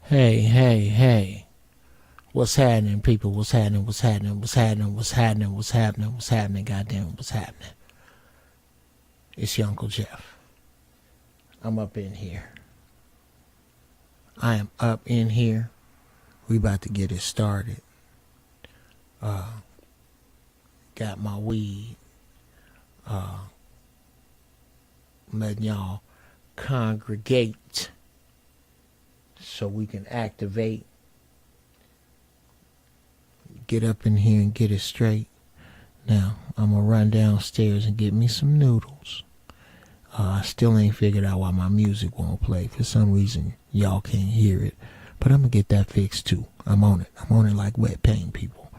Hey, hey, hey. What's happening, people? What's happening? What's happening? What's happening? What's happening? What's happening? What's happening? Goddamn, what's happening? It's your Uncle Jeff. I'm up in here. I am up in here. We about to get it started. Got my weed. Letting y'all congregate so we can activate. Get up in here and get it straight. Now, I'm going to run downstairs and get me some noodles. I still ain't figured out why my music won't play. For some reason, y'all can't hear it. But I'm going to get that fixed too. I'm on it. I'm on it like wet paint, people.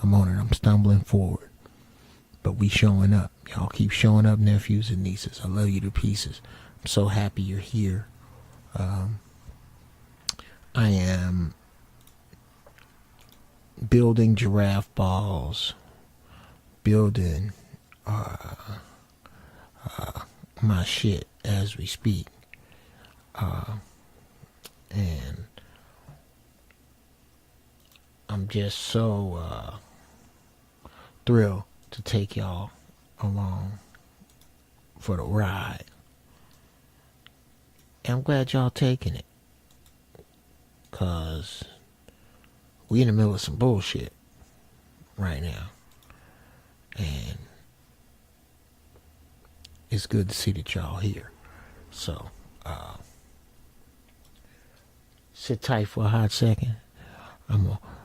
I'm on it. I'm stumbling forward. But we showing up. Y'all keep showing up, nephews and nieces. I love you to pieces. I'm so happy you're here. I am building giraffe balls. Building my shit as we speak. And I'm just so thrilled to take y'all along for the ride. And I'm glad y'all taking it. Cause we in the middle of some bullshit right now. And it's good to see that y'all here. So, sit tight for a hot second.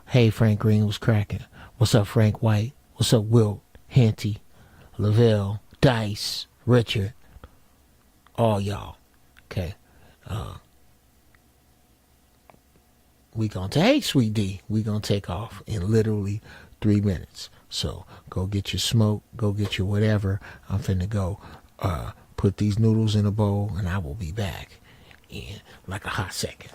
Hey, Frank Green was cracking. What's up, Frank White? What's up, Wilt, Henty, Lavelle, Dice, Richard, all y'all. Okay. We gonna hey, Sweet D. We gonna take off in literally 3 minutes. So go get your smoke. Go get your whatever. I'm finna go put these noodles in a bowl, and I will be back in like a hot second.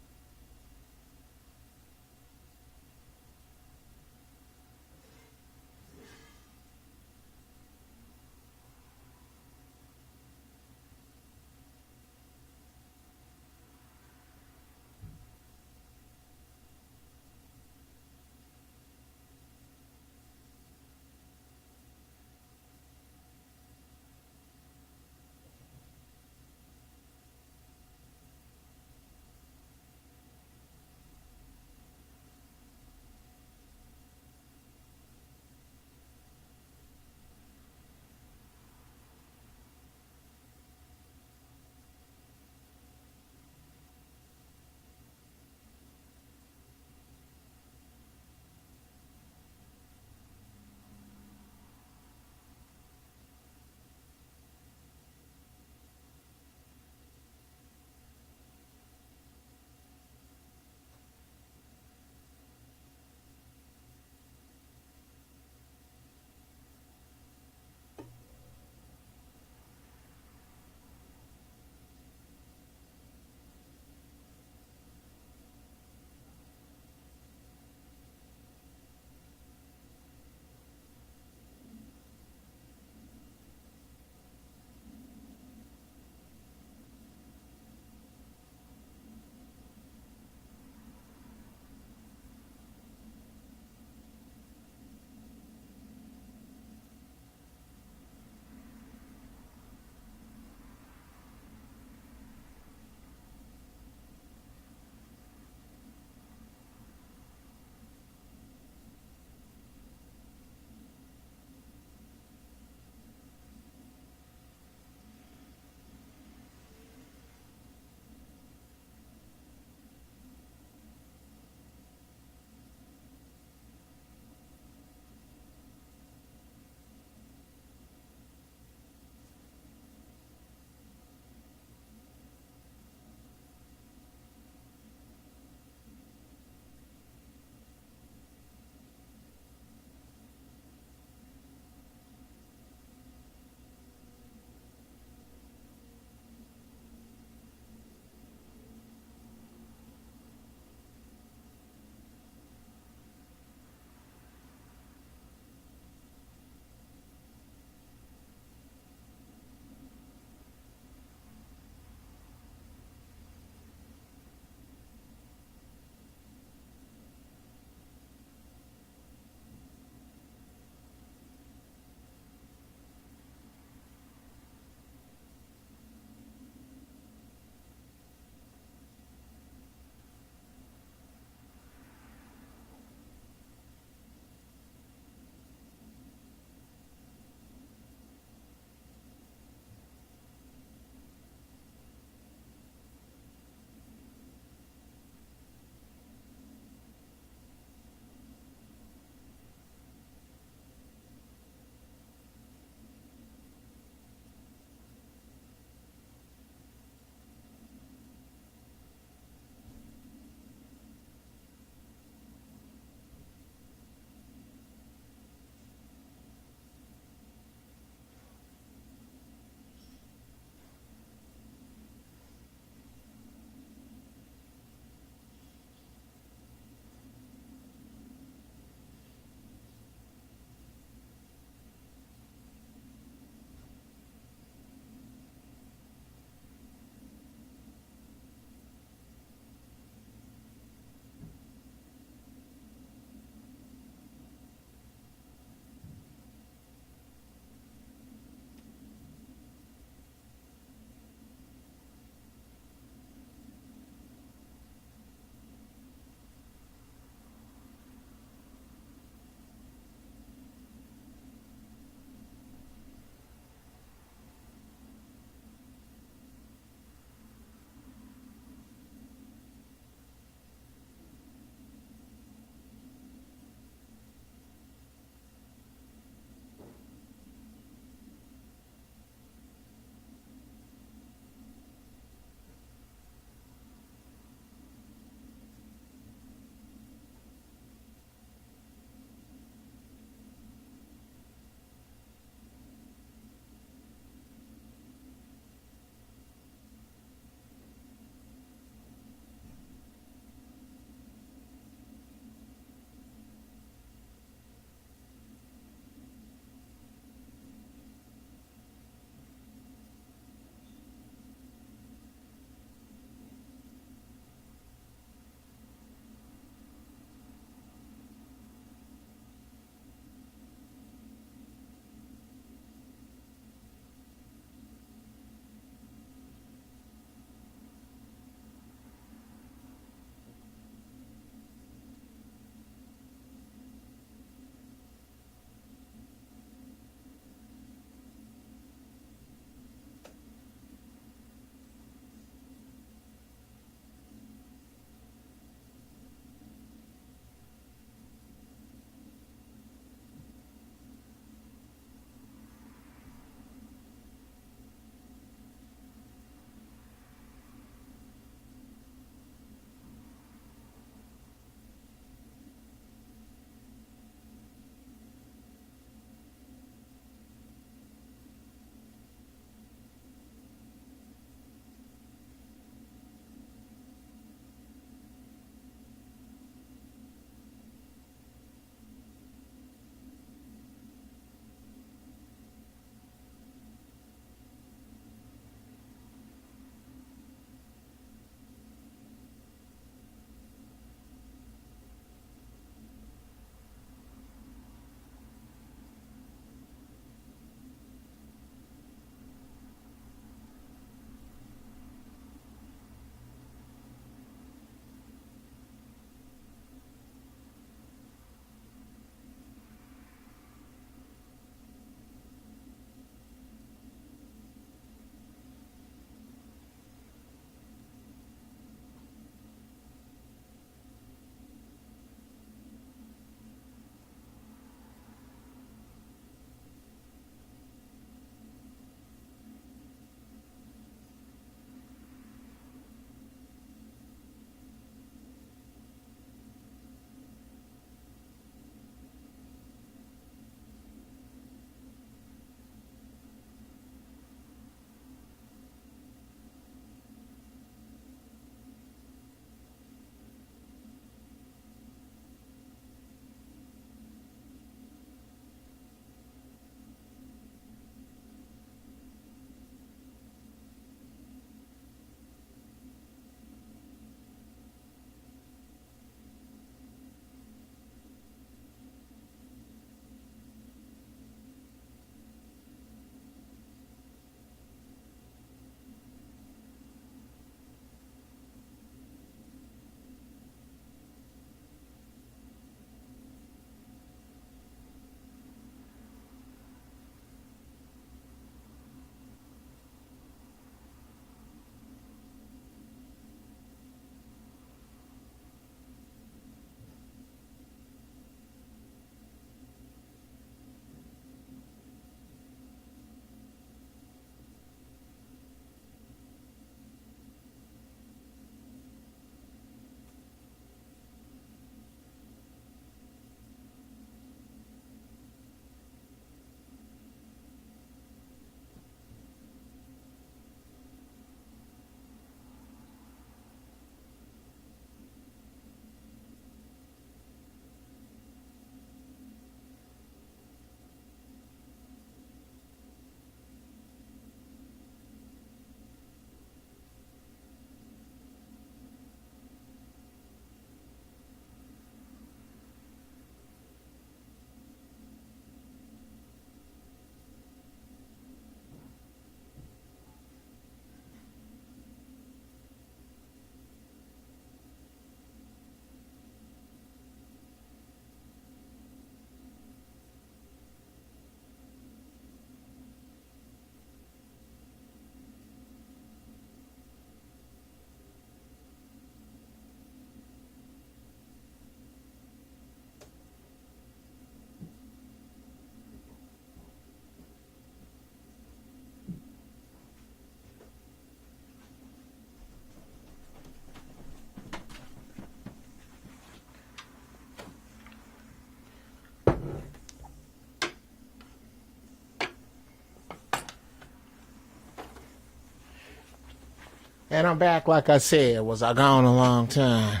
And I'm back, like I said. Was I gone a long time?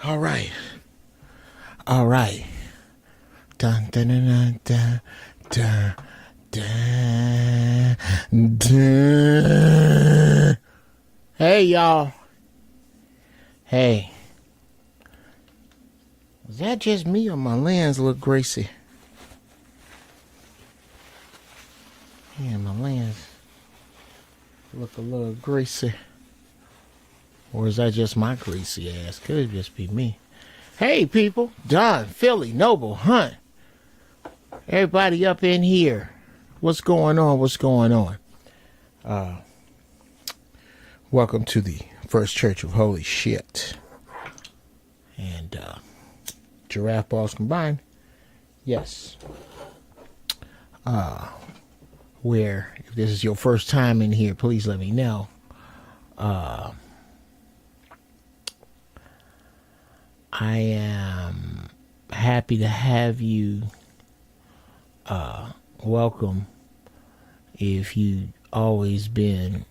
All right. All right. Dun, dun, dun, dun, dun, dun, dun. Hey, y'all. Hey. Is that just me or my lens look greasy? Yeah, my lens look a little greasy. Or is that just my greasy ass? Could just be me. Hey, people. Don, Philly, Noble, Hunt. Everybody up in here. What's going on? What's going on? Welcome to the First Church of Holy Shit. And giraffe balls combined. Yes. Where, if this is your first time in here, please let me know. I am happy to have you. Welcome. If you always been,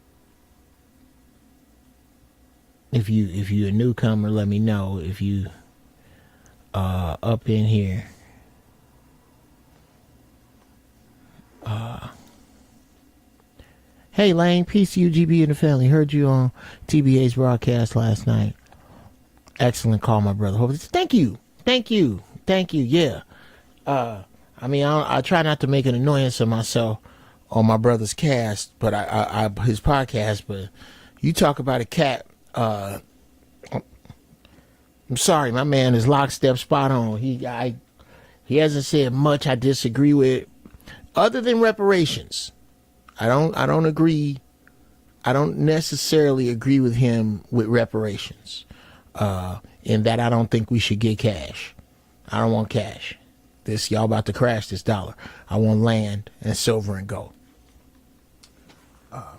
if you're a newcomer, let me know. If you up in here, hey Lane, peace to UGB and the family. Heard you on TBA's broadcast last night. Excellent call, my brother. Thank you. Yeah. I mean, I try not to make an annoyance of myself on my brother's cast, but I his podcast. But you talk about a cat. I'm sorry, my man is lockstep spot on. He hasn't said much I disagree with, other than reparations. I don't agree. I don't necessarily agree with him with reparations. In that I don't think we should get cash. I don't want cash. Y'all about to crash this dollar. I want land and silver and gold. Now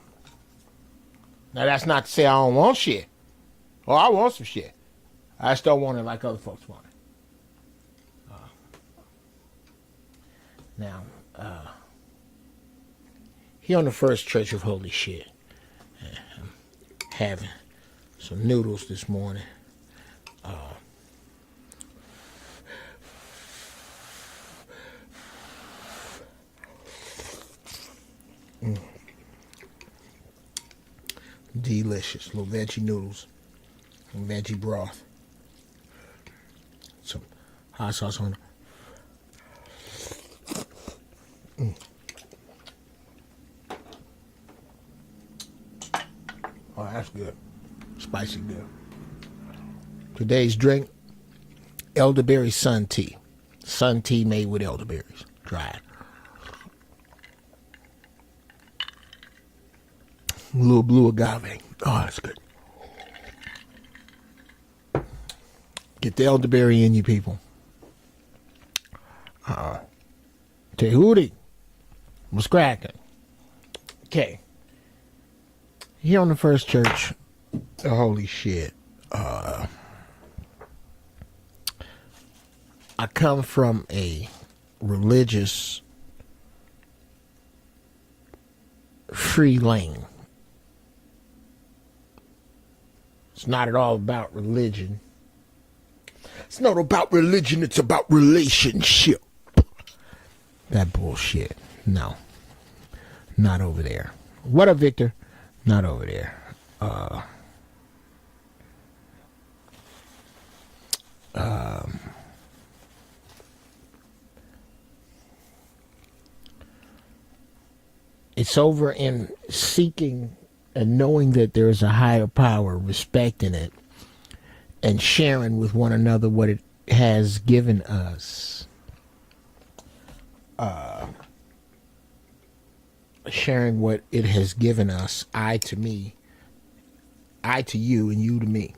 that's not to say I don't want shit. Oh, I want some shit. I just don't want it like other folks want it. Now, here on the First Church of Holy Shit, I'm having some noodles this morning. Delicious little veggie noodles and veggie broth. Some hot sauce on it. Oh, that's good. Spicy good. Today's drink, elderberry sun tea. Sun tea made with elderberries, dried. A little blue agave. Oh, that's good. Get the elderberry in you, people. Tehudi. What's cracking? Okay. Here on the First Church, holy shit. I come from a religious free lane. It's not at all about religion. It's not about religion, it's about relationship. That bullshit. No. Not over there. What up, Victor? Not over there. It's over in seeking and knowing that there is a higher power, respecting it, and sharing with one another what it has given us. Sharing what it has given us, I to me, I to you, and you to me,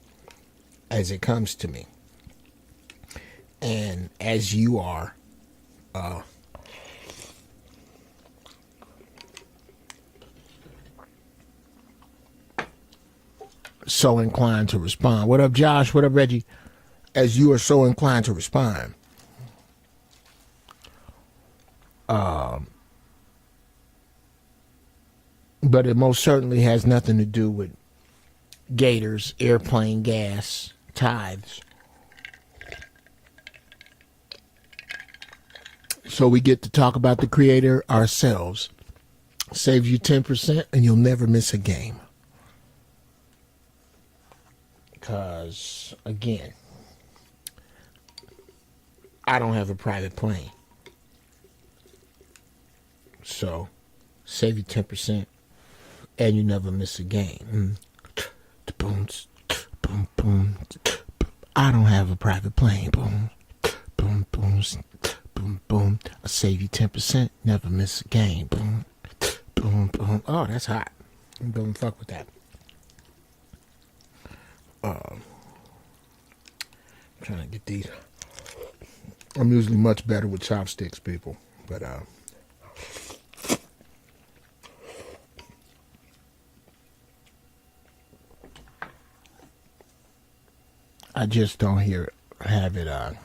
as it comes to me. And as you are, so inclined to respond. What up, Josh? What up, Reggie? As you are so inclined to respond. But it most certainly has nothing to do with gators, airplane gas, tithes. So we get to talk about the Creator ourselves. Save you 10% and you'll never miss a game. Because, again, I don't have a private plane. So, save you 10% and you never miss a game. Boom, boom, boom. I don't have a private plane. Boom, boom, boom, boom, boom. I save you 10%, never miss a game. Boom, boom, boom. Oh, that's hot. Don't fuck with that. Trying to get these. I'm usually much better with chopsticks, people. But, I just don't have it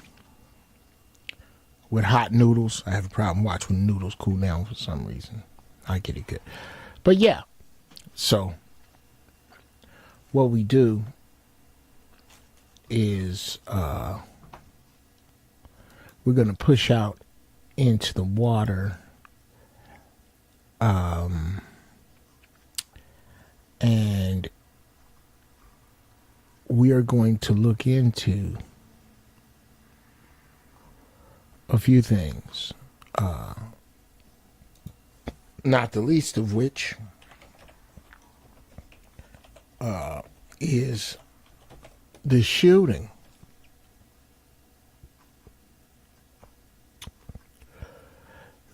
with hot noodles. I have a problem watching noodles cool down for some reason. I get it good. But yeah, so what we do is we're going to push out into the water and we are going to look into a few things, not the least of which is the shooting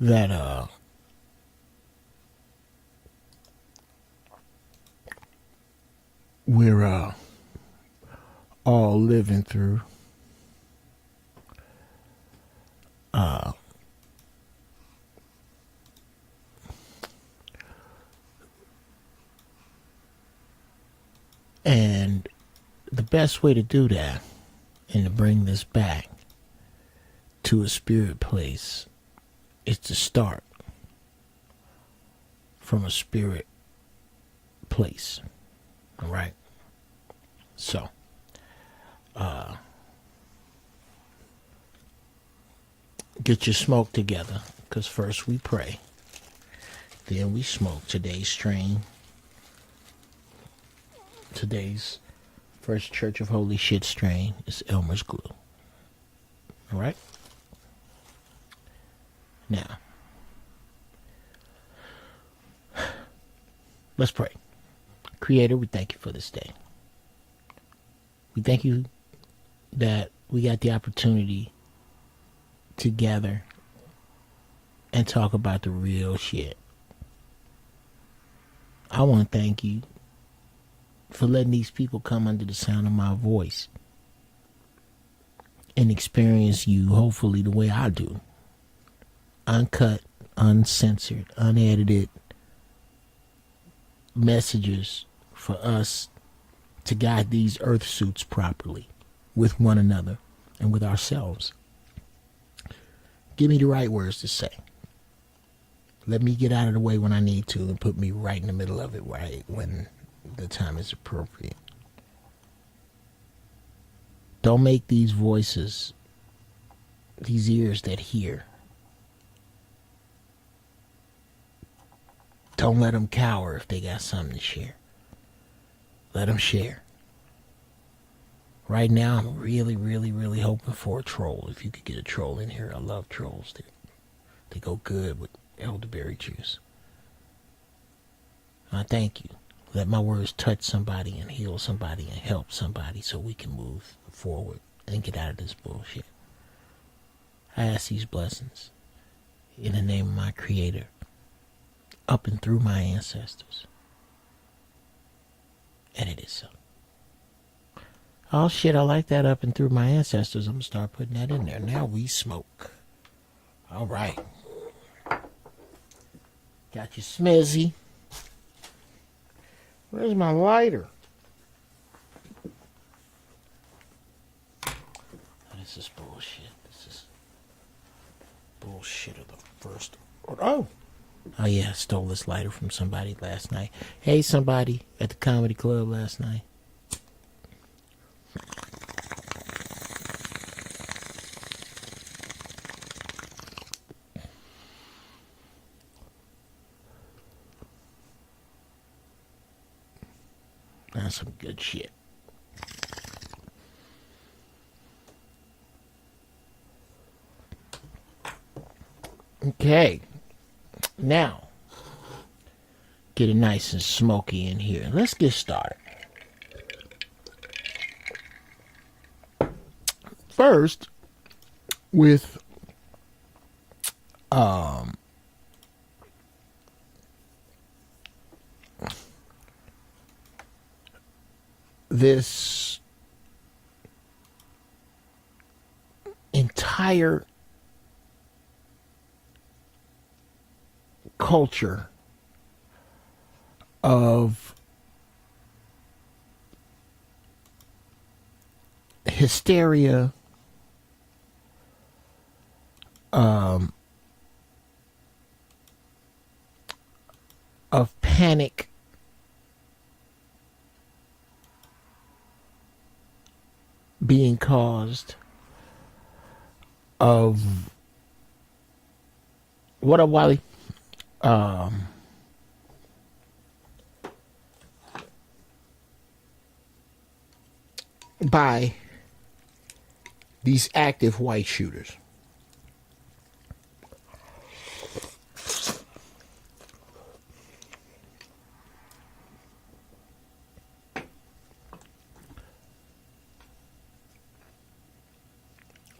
that we're all living through. And the best way to do that and to bring this back to a spirit place is to start from a spirit place. All right? So, get your smoke together, because first we pray, then we smoke. Today's First Church of Holy Shit strain is Elmer's Glue. All right? Now, let's pray. Creator, we thank you for this day. We thank you that we got the opportunity to gather and talk about the real shit. I want to thank you for letting these people come under the sound of my voice and experience you, hopefully, the way I do. Uncut, uncensored, unedited messages for us to guide these earth suits properly with one another and with ourselves. Give me the right words to say. Let me get out of the way when I need to and put me right in the middle of it right when the time is appropriate. Don't make these voices, these ears that hear, don't let them cower if they got something to share. Let them share. Right now, I'm really, really, really hoping for a troll. If you could get a troll in here, I love trolls. They go good with elderberry juice. I thank you. Let my words touch somebody and heal somebody and help somebody so we can move forward and get out of this bullshit. I ask these blessings in the name of my Creator, up and through my ancestors. And it is so. Oh shit, I like that, up and through my ancestors. I'm gonna start putting that in there. Now we smoke. All right. Got your smizzy. Where's my lighter? Oh, this is bullshit. This is bullshit of the first order. Oh, Oh yeah, I stole this lighter from somebody last night. Hey, somebody at the comedy club last night. That's some good shit. Okay. Now, get it nice and smoky in here. Let's get started. First, with this entire culture of hysteria, of panic, being caused, of what up, Wally? By these active white shooters.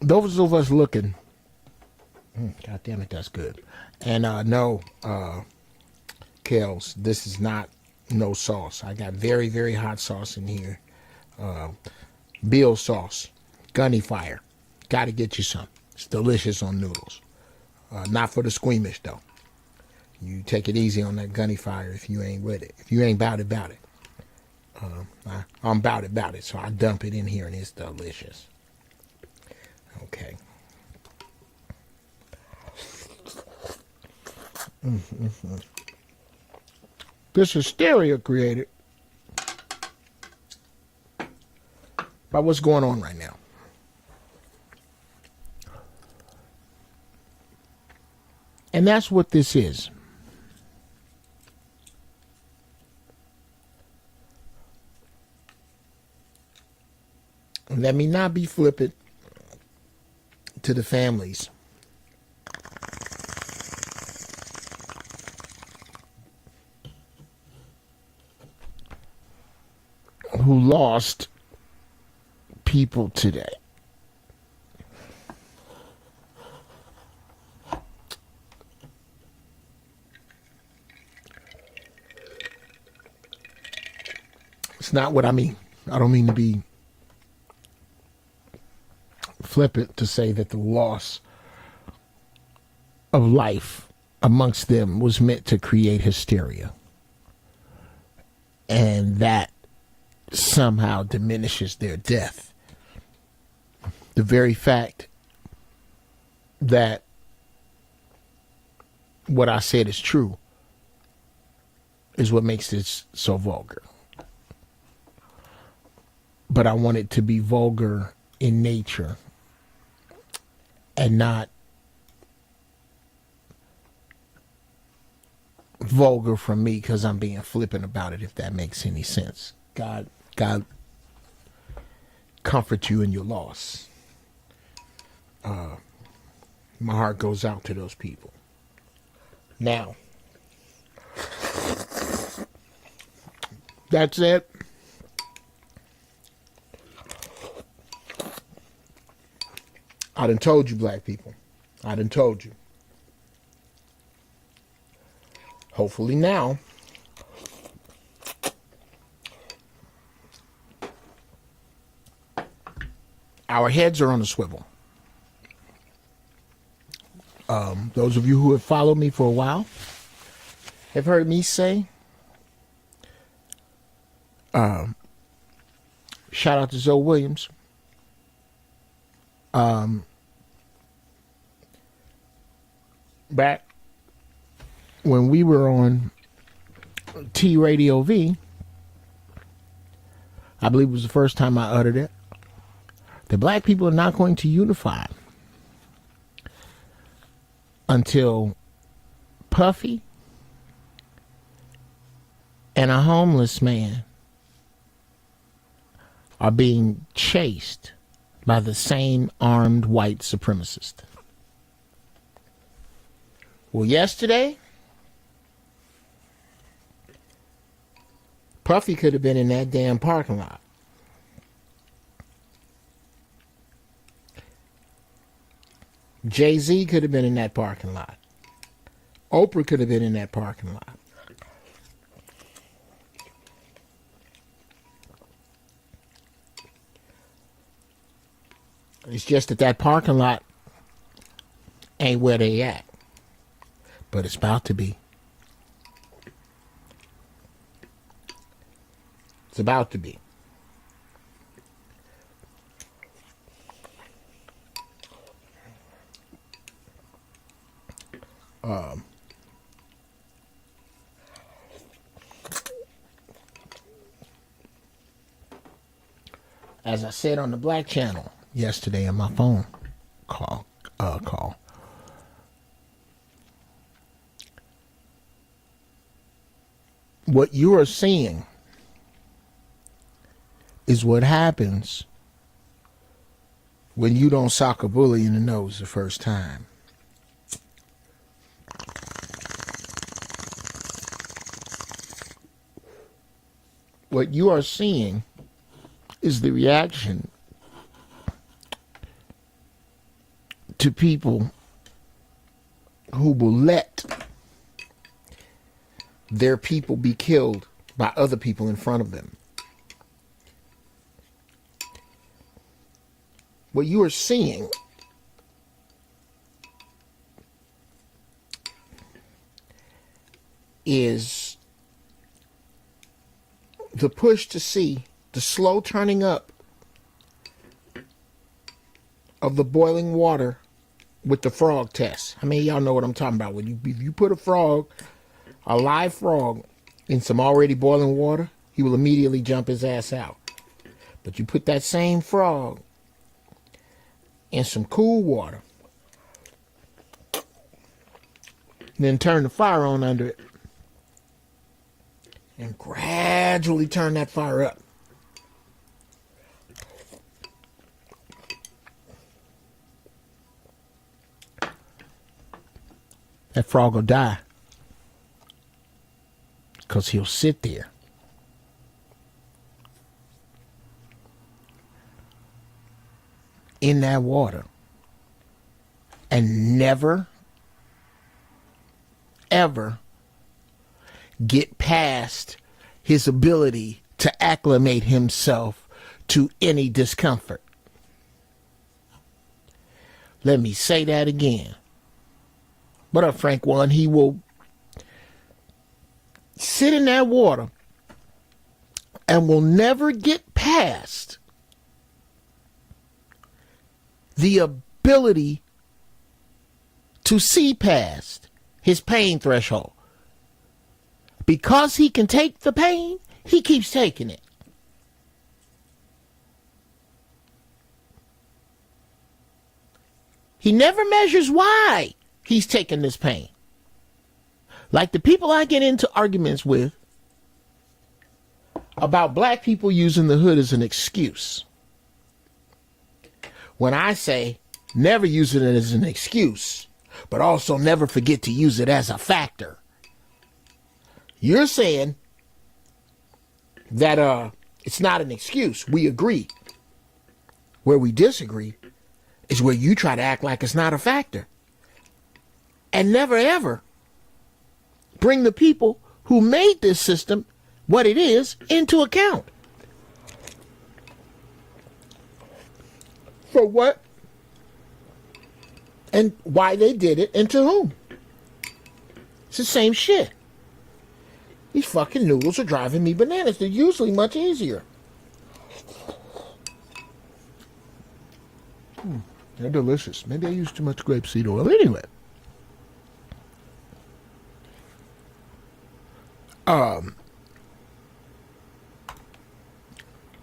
Those of us looking, God damn it, that's good. And no, Kels, this is not no sauce. I got very, very hot sauce in here. Bill sauce, gunny fire. Got to get you some. It's delicious on noodles. Not for the squeamish though. You take it easy on that gunny fire if you ain't with it. If you ain't bout it. I'm bout it. So I dump it in here and it's delicious. Okay. This hysteria created by what's going on right now. And that's what this is. Let me not be flippant to the families who lost people today. It's not what I mean. I don't mean to be flippant to say that the loss of life amongst them was meant to create hysteria. And that somehow diminishes their death. The very fact that what I said is true is what makes this so vulgar. But I want it to be vulgar in nature and not vulgar from me because I'm being flippant about it, if that makes any sense. God comfort you in your loss. My heart goes out to those people. Now, that's it. I done told you, black people. I done told you. Hopefully now, our heads are on a swivel. Those of you who have followed me for a while have heard me say, shout out to Zoe Williams, back when we were on T Radio V, I believe it was the first time I uttered it, that black people are not going to unify until Puffy and a homeless man are being chased by the same armed white supremacist. Well, yesterday, Puffy could have been in that damn parking lot. Jay-Z could have been in that parking lot. Oprah could have been in that parking lot. It's just that parking lot ain't where they at. But it's about to be. It's about to be. As I said on the Black Channel yesterday on my phone call, what you are seeing is what happens when you don't sock a bully in the nose the first time. What you are seeing is the reaction to people who will let their people be killed by other people in front of them. What you are seeing is the push to see the slow turning up of the boiling water with the frog test. How many of y'all know what I'm talking about? When if you put a live frog, in some already boiling water, he will immediately jump his ass out. But you put that same frog in some cool water, then turn the fire on under it, and gradually turn that fire up. That frog will die because he'll sit there in that water and never, ever get past his ability to acclimate himself to any discomfort. Let me say that again. What up, Frank One? He will sit in that water and will never get past the ability to see past his pain threshold. Because he can take the pain, he keeps taking it. He never measures why he's taking this pain. Like the people I get into arguments with about black people using the hood as an excuse. When I say never use it as an excuse, but also never forget to use it as a factor. You're saying that it's not an excuse. We agree. Where we disagree is where you try to act like it's not a factor. And never ever bring the people who made this system, what it is, into account. For what and why they did it and to whom. It's the same shit. These fucking noodles are driving me bananas. They're usually much easier. They're delicious. Maybe I used too much grapeseed oil. Anyway.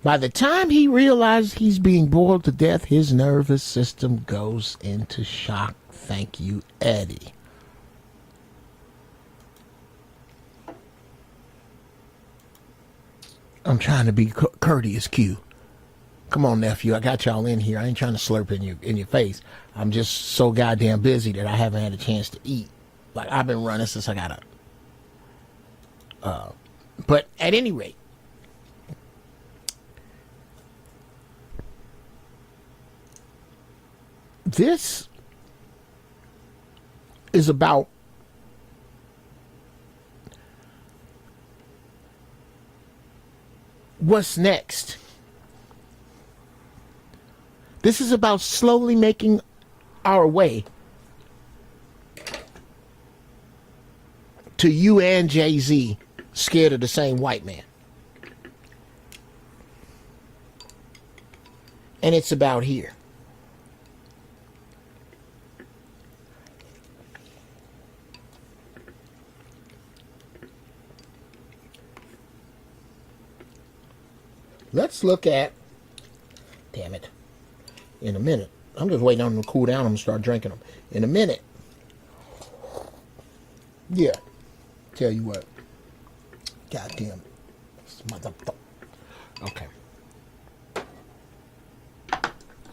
By the time he realizes he's being boiled to death, his nervous system goes into shock. Thank you, Eddie. I'm trying to be courteous, Q. Come on, nephew. I got y'all in here. I ain't trying to slurp in your face. I'm just so goddamn busy that I haven't had a chance to eat. Like, I've been running since I got up. But at any rate, this is about what's next. This is about slowly making our way to you and Jay-Z scared of the same white man. And it's about here. Let's look at, damn it, in a minute. I'm just waiting on them to cool down. I'm going to start drinking them. In a minute. Yeah. Tell you what. Goddamn. Motherfucker. Okay.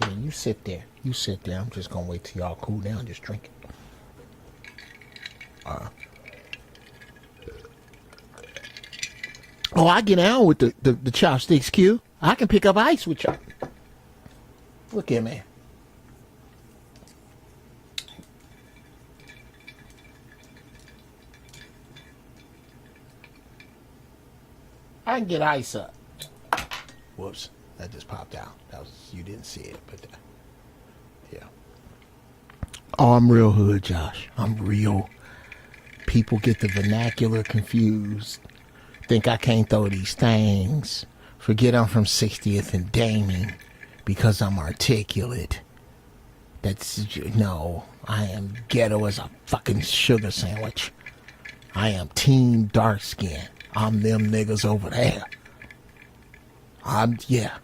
Yeah, you sit there. You sit there. I'm just going to wait till y'all cool down. Just drink it. Oh, I get down with the chopsticks, Q. I can pick up ice with y'all. Look here, man. I can get ice up. Whoops, that just popped out. That was, you didn't see it, but yeah. Oh, I'm real hood, Josh. I'm real. People get the vernacular confused. Think I can't throw these things. Forget I'm from 60th and Damien because I'm articulate. No, I am ghetto as a fucking sugar sandwich. I am team dark skin. I'm them niggas over there. Yeah.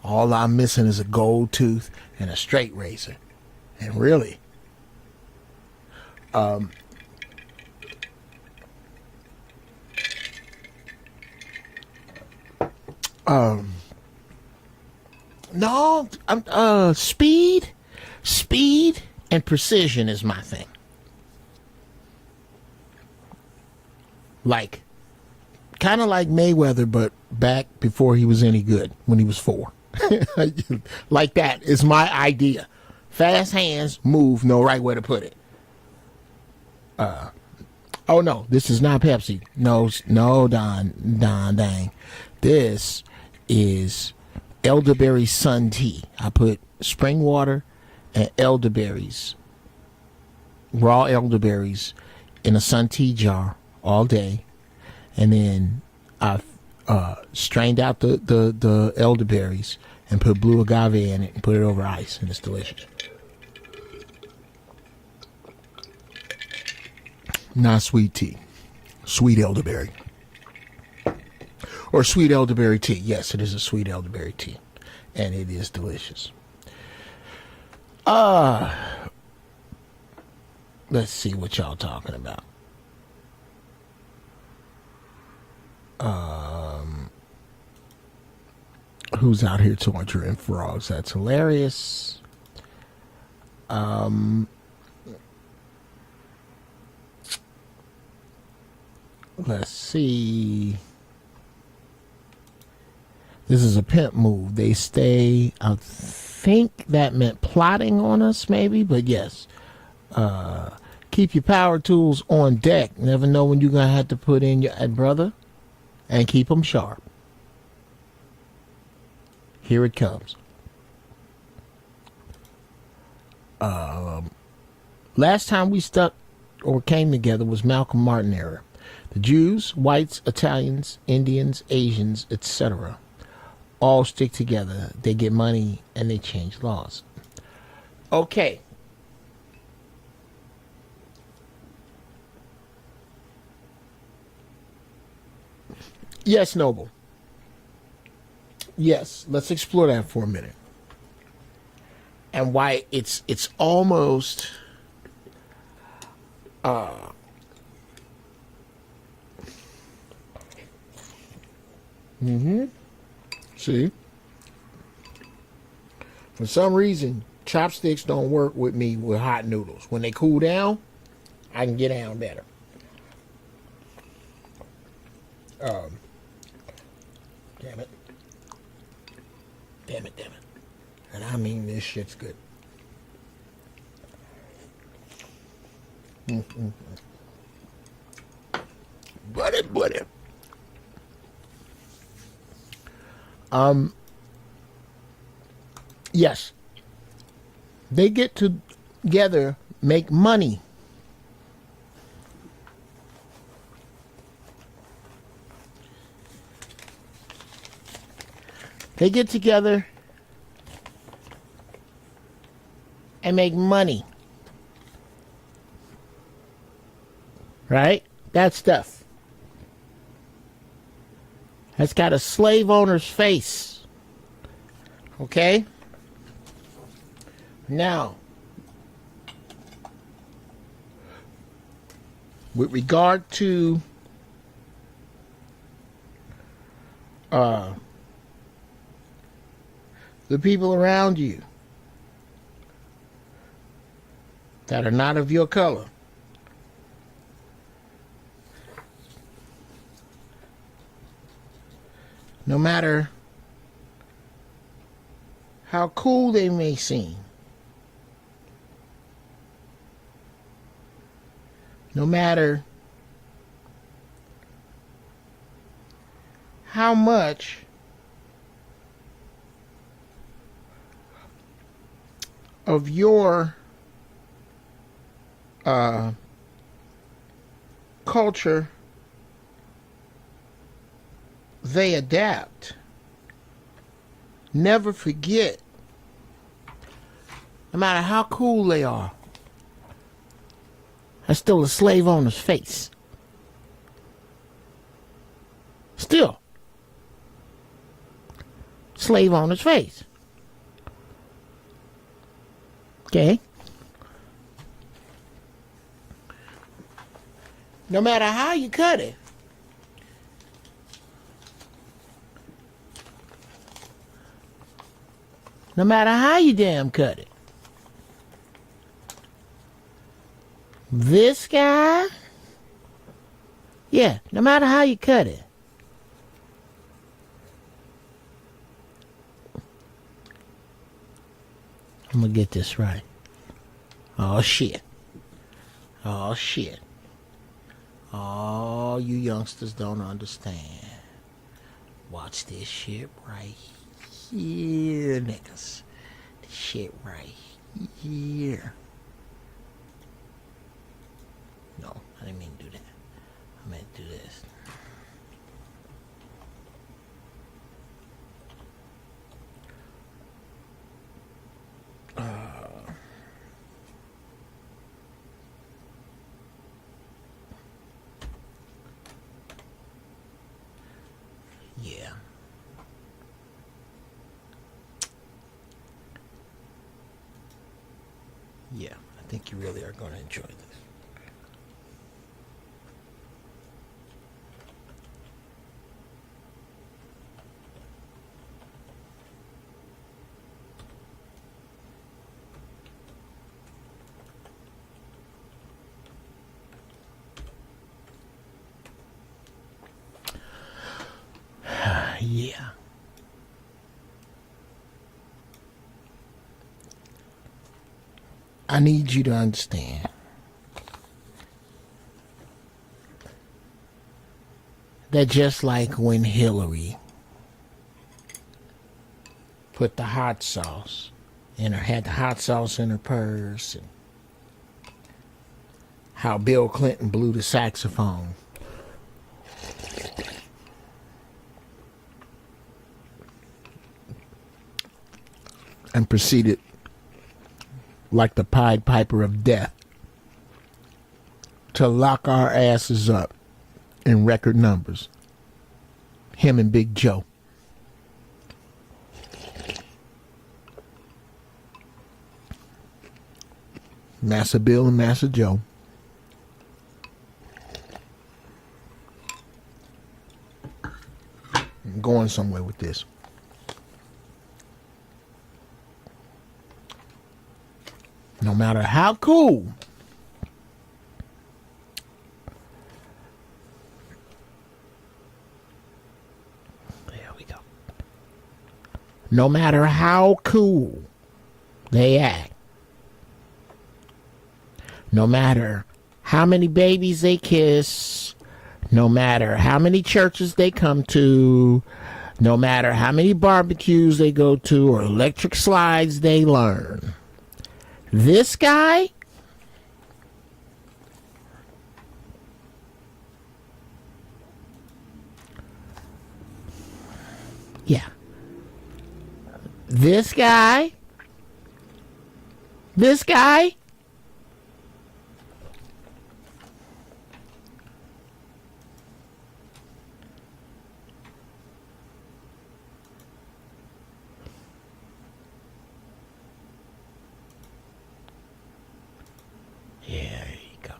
All I'm missing is a gold tooth and a straight razor. And really, no, speed and precision is my thing. Like, kind of like Mayweather, but back before he was any good, when he was 4. Like that is my idea. Fast hands, move, no right way to put it. Oh no, this is not Pepsi. No, Don, dang. This is elderberry sun tea. I put spring water and elderberries, raw elderberries, in a sun tea jar all day, and then I strained out the elderberries and put blue agave in it and put it over ice, and it's delicious. Not sweet tea, sweet elderberry. Or sweet elderberry tea. Yes, it is a sweet elderberry tea. And it is delicious. Let's see what y'all talking about. Who's out here torturing frogs? That's hilarious. Let's see. This is a pimp move. They stay, I think that meant plotting on us, maybe, but yes. Keep your power tools on deck. Never know when you're going to have to put in your brother, and keep them sharp. Here it comes. Last time we stuck or came together was Malcolm Martin era. The Jews, whites, Italians, Indians, Asians, etc. all stick together. They get money and they change laws. Okay. Yes, Noble. Yes, let's explore that for a minute. And why it's almost see, for some reason chopsticks don't work with me with hot noodles. When they cool down, I can get down better. Damn it. Damn it. And I mean, this shit's good. Buddy. Yes. They get together, make money. They get together and make money. Right? That stuff. That's got a slave owner's face. Okay? Now, with regard to the people around you that are not of your color, no matter how cool they may seem, no matter how much of your culture they adapt, never forget, no matter how cool they are, that's still a slave owner's face. Still. Slave owner's face. Okay? No matter how you cut it, no matter how you damn cut it, this guy, yeah, no matter how you cut it, I'm gonna get this right. Oh shit. Oh shit. Oh, you youngsters don't understand. Watch this shit right here, niggas. This shit right here. No, I didn't mean to do that. I meant to do this. Yeah. Yeah, I think you really are going to enjoy this. Yeah. I need you to understand that just like when Hillary put the hot sauce in her, had the hot sauce in her purse, and how Bill Clinton blew the saxophone, and proceeded like the Pied Piper of death to lock our asses up in record numbers. Him and Big Joe. Massa Bill and Massa Joe. I'm going somewhere with this. No matter how cool no matter how cool they act, no matter how many babies they kiss, no matter how many churches they come to, no matter how many barbecues they go to or electric slides they learn, this guy, yeah. This guy, yeah, there you go.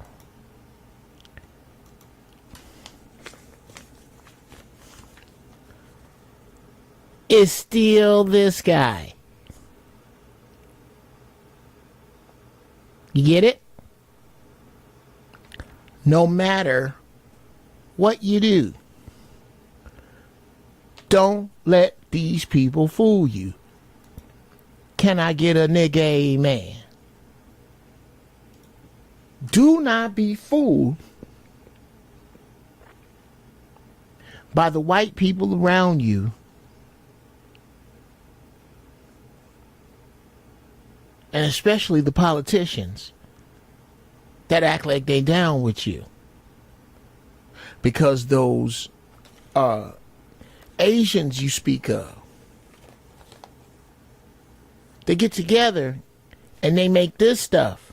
Is still this guy. You get it? No matter what you do, don't let these people fool you. Can I get a nigga amen? Do not be fooled by the white people around you and especially the politicians that act like they down with you. Because those Asians you speak of, they get together and they make this stuff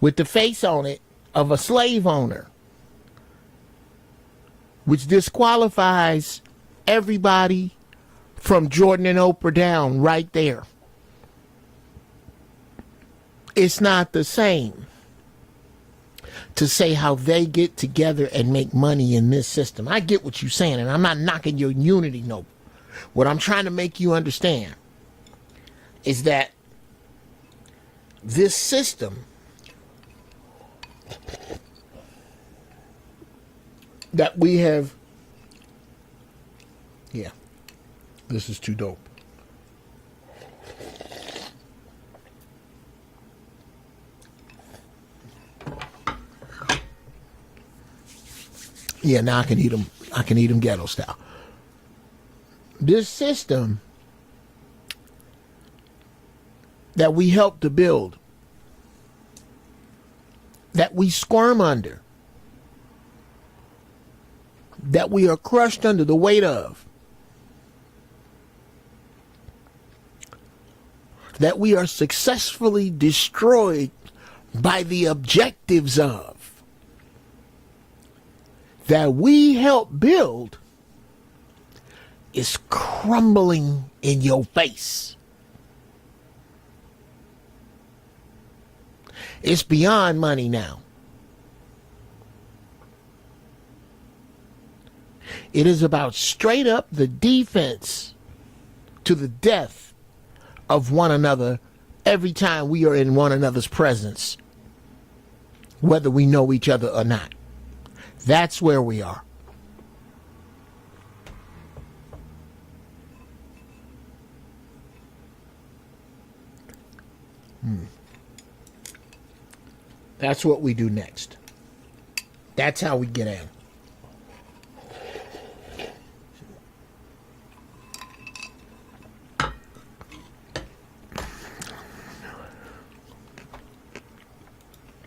with the face on it of a slave owner, which disqualifies everybody from Jordan and Oprah down right there. It's not the same to say how they get together and make money in this system. I get what you're saying, and I'm not knocking your unity, no. What I'm trying to make you understand is that this system that we have, yeah, this is too dope. Yeah, now I can eat them. I can eat them ghetto style. This system that we help to build, that we squirm under, that we are crushed under the weight of, that we are successfully destroyed by the objectives of, that we help build, is crumbling in your face. It's beyond money now. It is about straight up the defense to the death of one another every time we are in one another's presence, whether we know each other or not. That's where we are. That's what we do next. That's how we get in.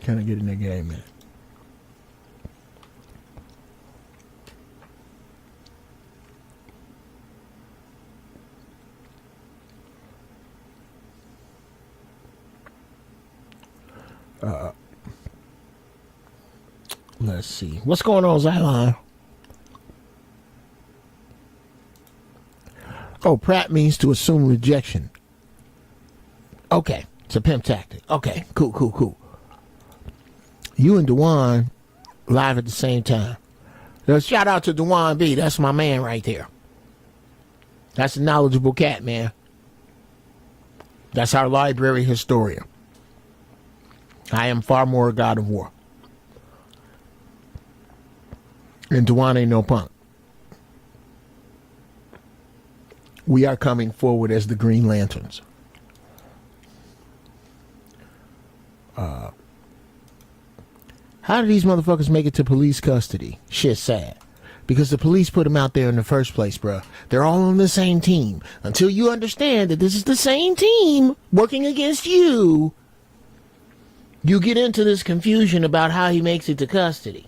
Can I get in the game, man? Let's see. What's going on, Zylon? Oh, Pratt means to assume rejection. Okay. It's a pimp tactic. Okay, cool. You and Dewan live at the same time. Shout out to Dewan B. That's my man right there. That's a knowledgeable cat, man. That's our library historian. I am far more a god of war. And Dewan ain't no punk. We are coming forward as the Green Lanterns. How do these motherfuckers make it to police custody? Shit's sad. Because the police put them out there in the first place, bruh. They're all on the same team. Until you understand that this is the same team working against you, you get into this confusion about how he makes it to custody.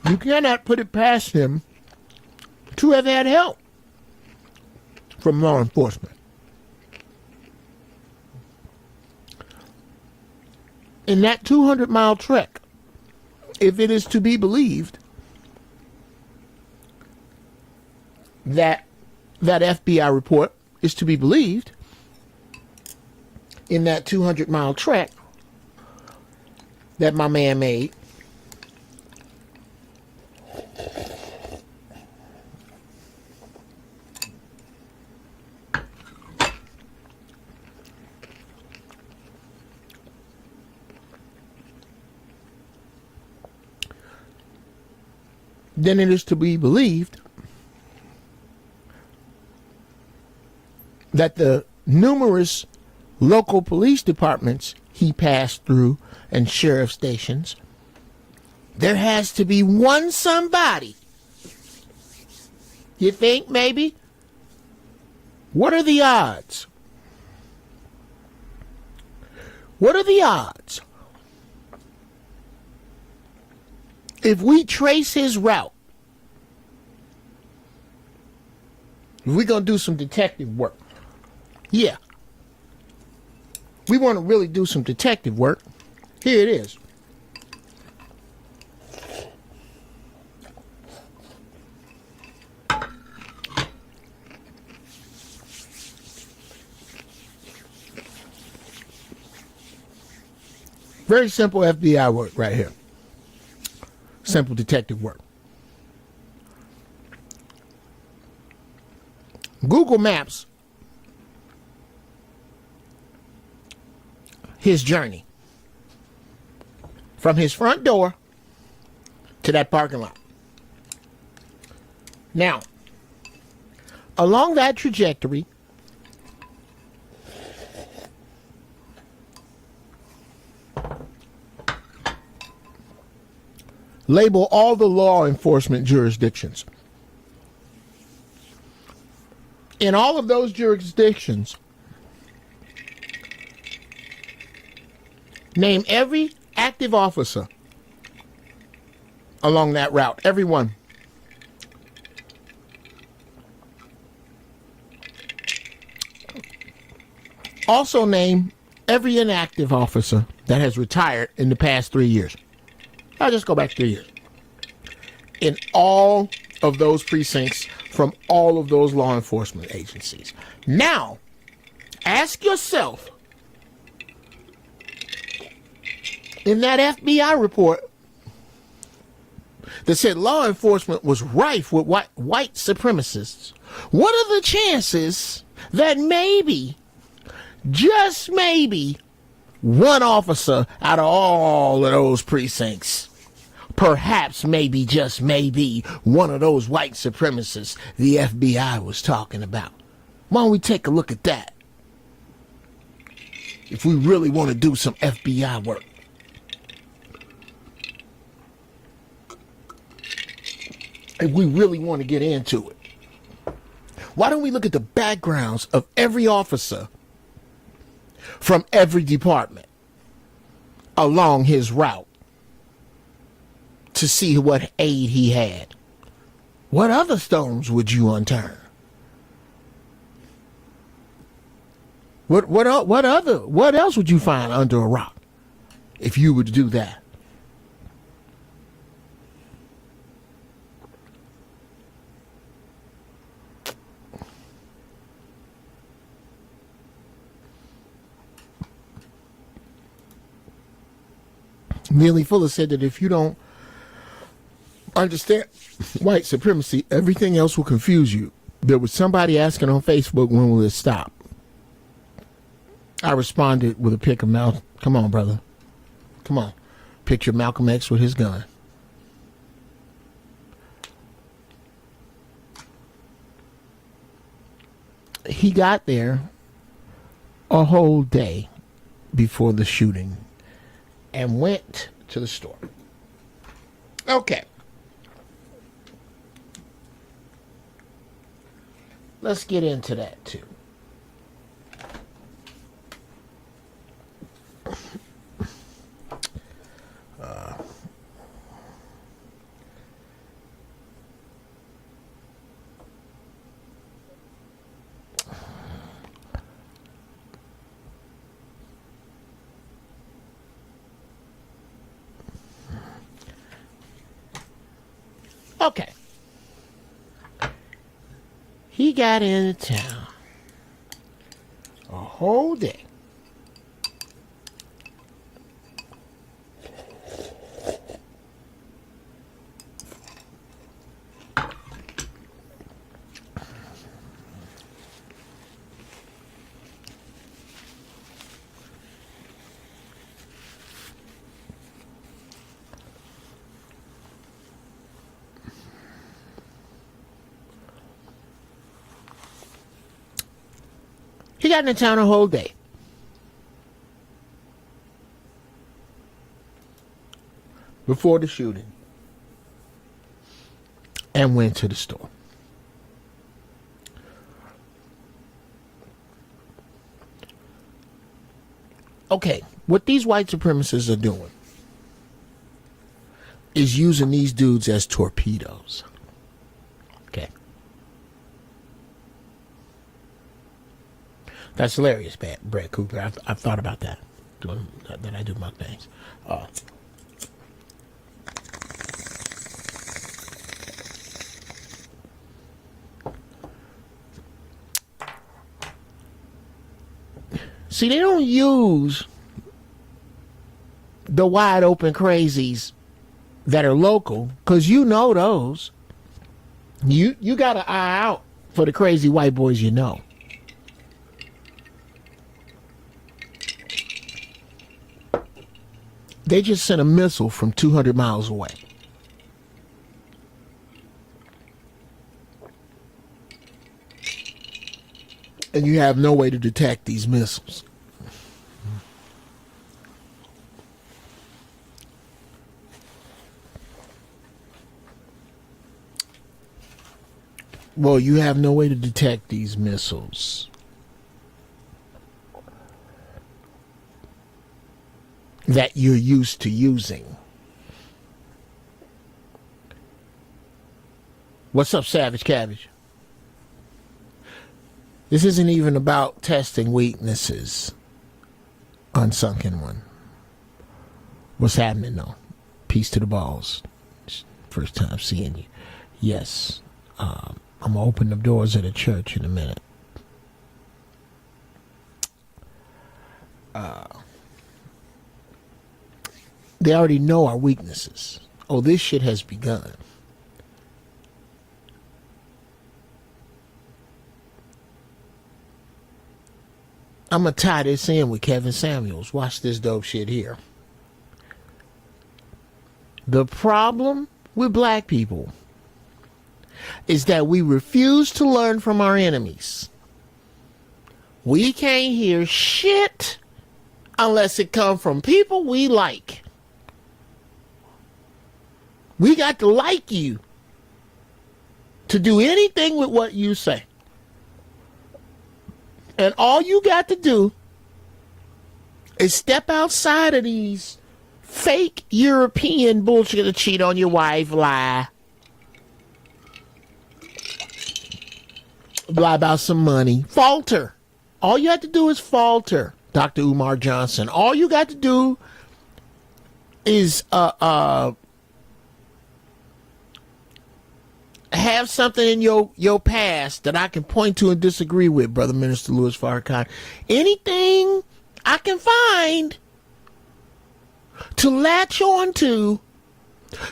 You cannot put it past him to have had help from law enforcement. In that 200-mile trek, if it is to be believed that FBI report is to be believed, in that 200-mile trek that my man made, then it is to be believed that the numerous local police departments he passed through and sheriff stations, there has to be one somebody. You think maybe? What are the odds? What are the odds? If we trace his route, if we're going to do some detective work, yeah, we want to really do some detective work, here it is. Very simple FBI work right here. Simple detective work. Google Maps his journey from his front door to that parking lot. Now, along that trajectory, label all the law enforcement jurisdictions. In all of those jurisdictions, name every active officer along that route. Everyone. Also name every inactive officer that has retired in the past 3 years. I'll just go back 3 years. In all of those precincts from all of those law enforcement agencies. Now, ask yourself, in that FBI report that said law enforcement was rife with white supremacists, what are the chances that maybe, just maybe, one officer out of all of those precincts, perhaps maybe, just maybe, one of those white supremacists the FBI was talking about? Why don't we take a look at that? If we really want to do some FBI work. If we really want to get into it. Why don't we look at the backgrounds of every officer from every department along his route to see what aid he had? What other stones would you unturn? What else would you find under a rock? if you would do that. Neely Fuller said that if you don't understand white supremacy, everything else will confuse you. There was somebody asking on Facebook, when will it stop? I responded with a pic of Malcolm. Come on, brother. Come on. Picture Malcolm X with his gun. He got there a whole day before the shooting and went to the store. Okay. Let's get into that too. Okay. He got into town a whole day. He got into town a whole day. Before the shooting. And went to the store. Okay, what these white supremacists are doing is using these dudes as torpedoes. Okay. That's hilarious, Brad Cooper. I've thought about that. That I do my things. See, they don't use the wide open crazies that are local, because you know those. You got an eye out for the crazy white boys you know. They just sent a missile from 200 miles away. And you have no way to detect these missiles. Well, you have no way to detect these missiles that you're used to using. What's up, Savage Cabbage? This isn't even about testing weaknesses on Sunken One. What's happening, though? Peace to the balls. First time seeing you. Yes. I'm going to open the doors of the church in a minute. They already know our weaknesses. Oh, this shit has begun. I'm going to tie this in with Kevin Samuels. Watch this dope shit here. The problem with black people is that we refuse to learn from our enemies. We can't hear shit unless it comes from people we like. We got to like you to do anything with what you say. And all you got to do is step outside of these fake European bullshit to cheat on your wife, lie about some money, falter. All you have to do is falter, Dr. Umar Johnson. All you got to do is have something in your past that I can point to and disagree with, Brother Minister Louis Farrakhan. Anything I can find to latch on to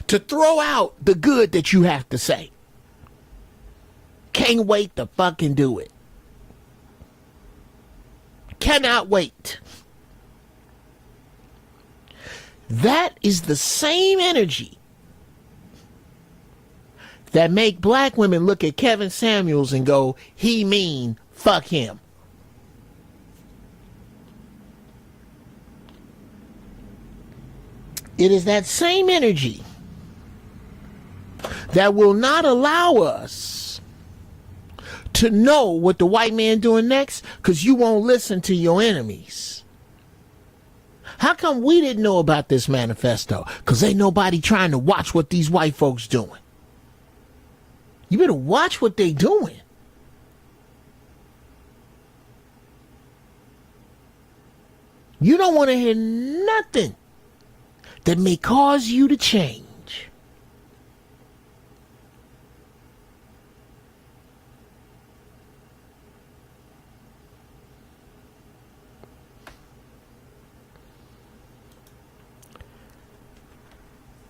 throw out the good that you have to say. Can't wait to fucking do it. Cannot wait. That is the same energy that make black women look at Kevin Samuels and go, he mean, fuck him. It is that same energy that will not allow us to know what the white man doing next, because you won't listen to your enemies. How come we didn't know about this manifesto? Because ain't nobody trying to watch what these white folks doing. You better watch what they doing. You don't want to hear nothing that may cause you to change.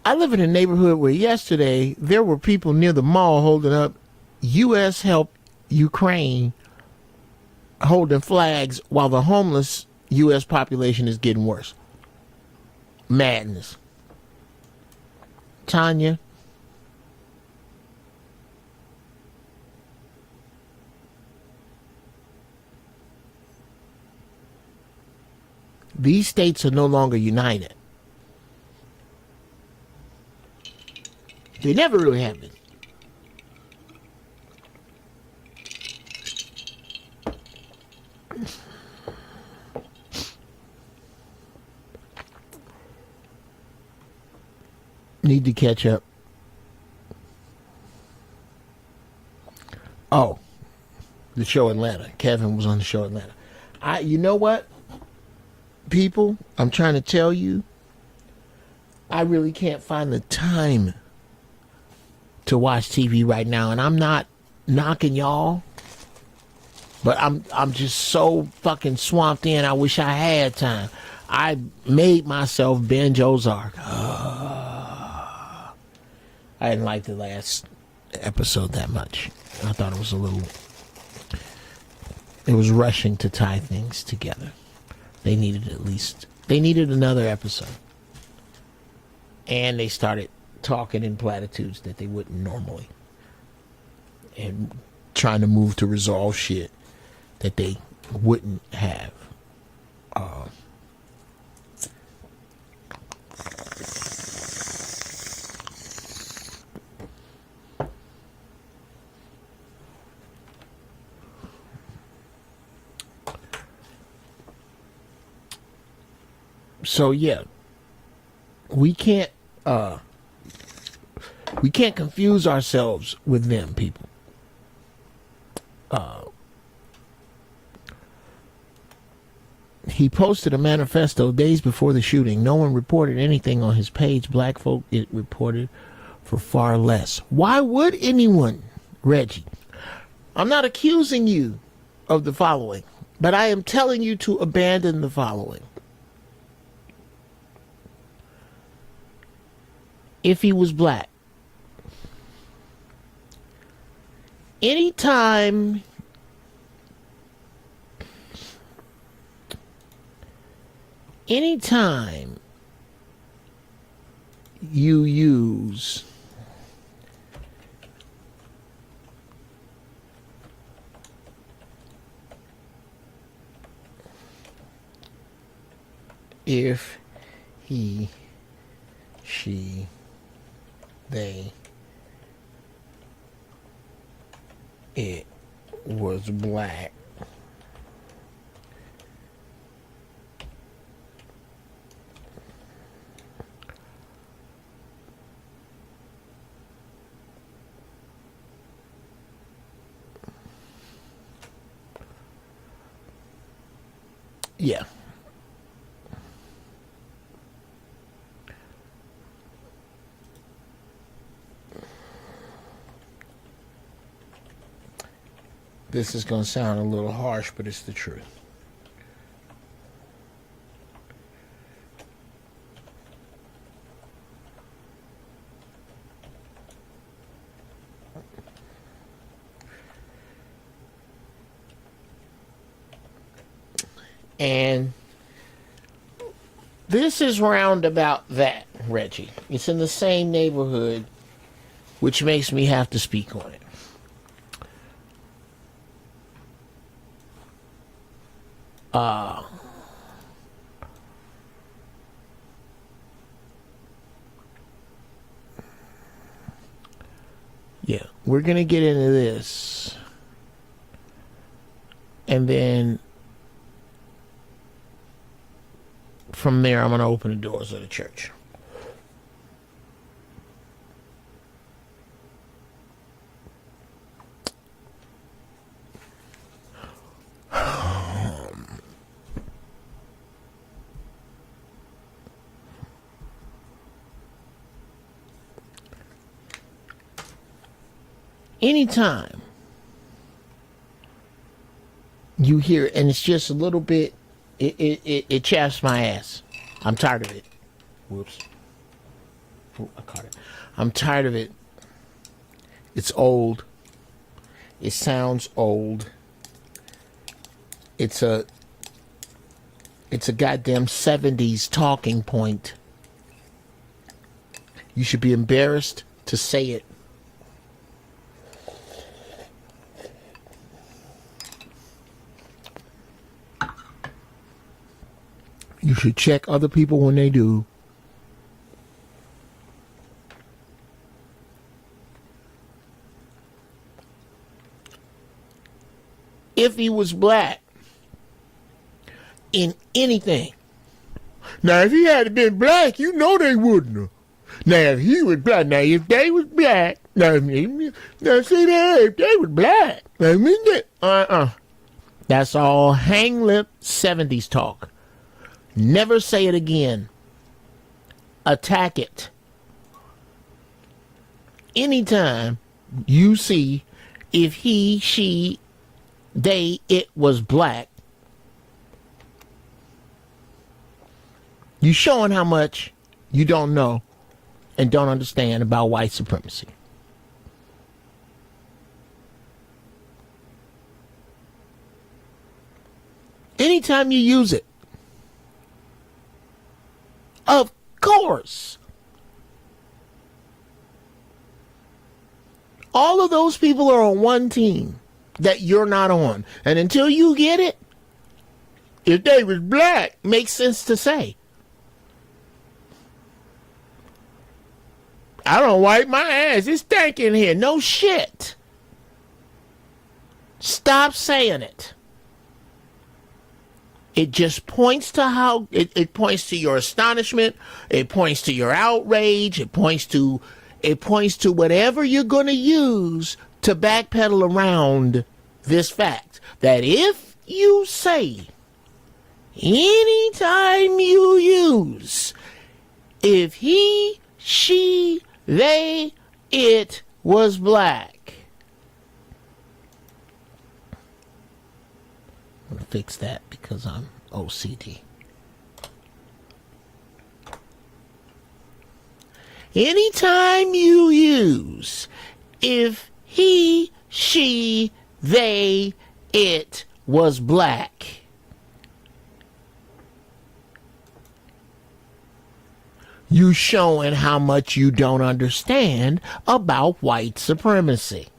I live in a neighborhood where yesterday there were people near the mall holding up U.S. help Ukraine, holding flags while the homeless U.S. population is getting worse. Madness. Tanya. These states are no longer united. They never really have been. Need to catch up. Oh, the show Atlanta. Kevin was on the show Atlanta. You know what, people? I'm trying to tell you, I really can't find the time to watch TV right now, and I'm not knocking y'all, but I'm just so fucking swamped in. I wish I had time. I made myself binge Ozark. I didn't like the last episode that much. I thought it was it was rushing to tie things together. They needed another episode. And they started talking in platitudes that they wouldn't normally, and trying to move to resolve shit that they wouldn't have. So yeah, we can't confuse ourselves with them, people. He posted a manifesto days before the shooting. No one reported anything on his page. Black folk it reported for far less. Why would anyone, Reggie? I'm not accusing you of the following, but I am telling you to abandon the following. If he was black, anytime you use if he, she, they, it was black, yeah, This is going to sound a little harsh, but it's the truth. And this is round about that, Reggie. It's in the same neighborhood, which makes me have to speak on it. Yeah, we're going to get into this. And then from there, I'm going to open the doors of the church. Anytime you hear, and it's just a little bit, it chaps my ass. I'm tired of it. Whoops. Oh, I caught it. I'm tired of it. It's old. It sounds old. It's a goddamn 70s talking point. You should be embarrassed to say it. You should check other people when they do. If he was black in anything. Now, if he had been black, you know they wouldn't have. Now, if he was black, now, if they was black, now see that, if they was black, that's all hang lip 70s talk. Never say it again. Attack it. Anytime you see if he, she, they, it was black, you showing how much you don't know and don't understand about white supremacy. Anytime you use it, of course, all of those people are on one team that you're not on. And until you get it, if they was black, makes sense to say. I don't wipe my ass. It's stank in here. No shit. Stop saying it. It just points to how, it points to your astonishment. It points to your outrage. It points to whatever you're going to use to backpedal around this fact. That if you say, anytime you use, if he, she, they, it was black. I'm going to fix that because I'm OCD. Anytime you use, if he, she, they, it was black, you showing how much you don't understand about white supremacy.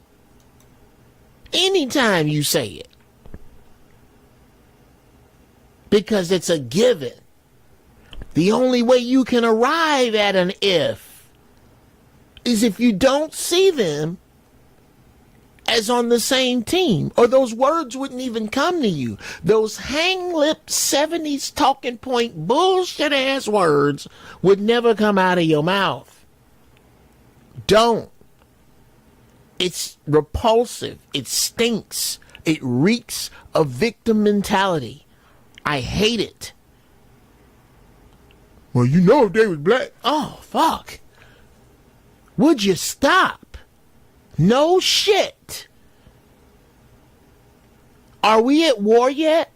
Anytime you say it. Because it's a given. The only way you can arrive at an if is if you don't see them as on the same team, or those words wouldn't even come to you. Those hang lip 70s talking point bullshit ass words would never come out of your mouth. Don't. It's repulsive. It stinks. It reeks of victim mentality. I hate it. Well, you know if they was black. Oh, fuck. Would you stop? No shit. Are we at war yet?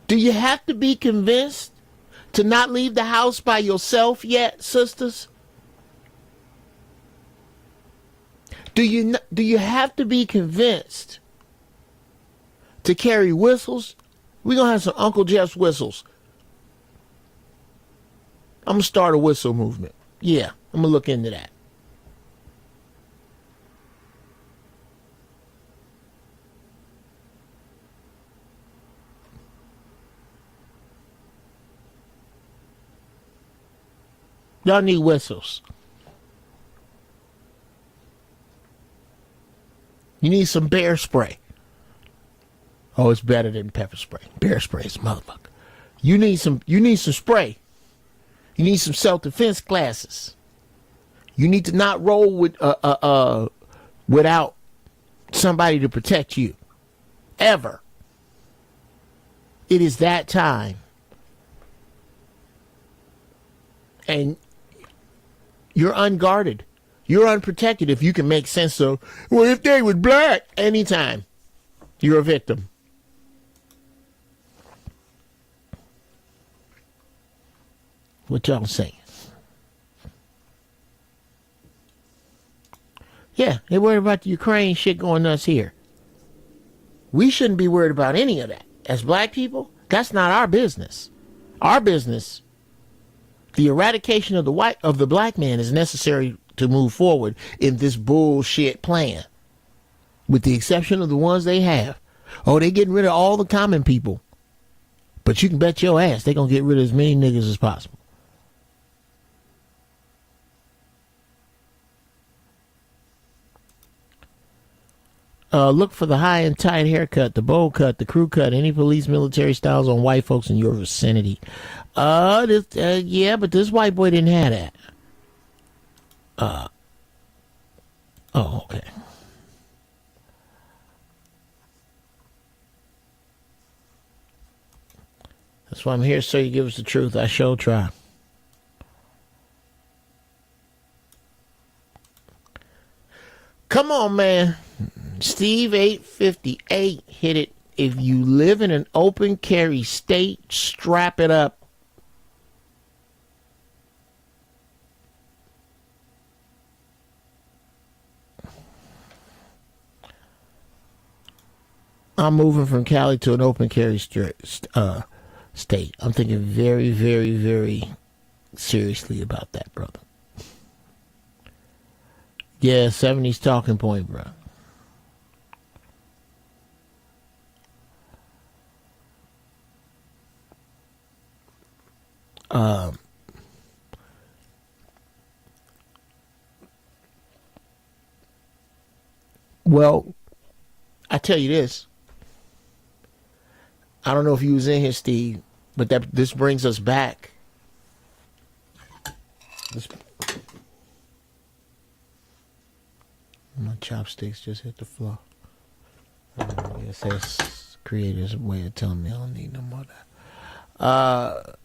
Do you have to be convinced to not leave the house by yourself yet, sisters? Do you have to be convinced to carry whistles? We're going to have some Uncle Jeff's whistles. I'm going to start a whistle movement. Yeah, I'm going to look into that. Y'all need whistles. You need some bear spray. Oh, it's better than pepper spray. Bear spray is motherfucker. You need some spray. You need some self-defense classes. You need to not roll with without somebody to protect you. Ever. It is that time. And you're unguarded. You're unprotected if you can make sense of, well, if they was black, anytime. You're a victim. What y'all saying? Yeah, they're worried about the Ukraine shit going nuts here. We shouldn't be worried about any of that. As black people, that's not our business. Our business, the eradication of the black man is necessary to move forward in this bullshit plan. With the exception of the ones they have. Oh, they getting rid of all the common people. But you can bet your ass they gonna get rid of as many niggas as possible. Look for the high and tight haircut, the bowl cut, the crew cut, any police military styles on white folks in your vicinity. Yeah, but this white boy didn't have that. Oh, okay. That's why I'm here, so you give us the truth. I sure try. Come on, man. Steve 858 hit it. If you live in an open carry state, strap it up. I'm moving from Cali to an open carry state. I'm thinking very, very, very seriously about that, brother. Yeah, 70s talking point, bro. Well, I tell you this. I don't know if you was in here, Steve, but this brings us back. My chopsticks just hit the floor. I guess that's creator's way of telling me I don't need no more of that.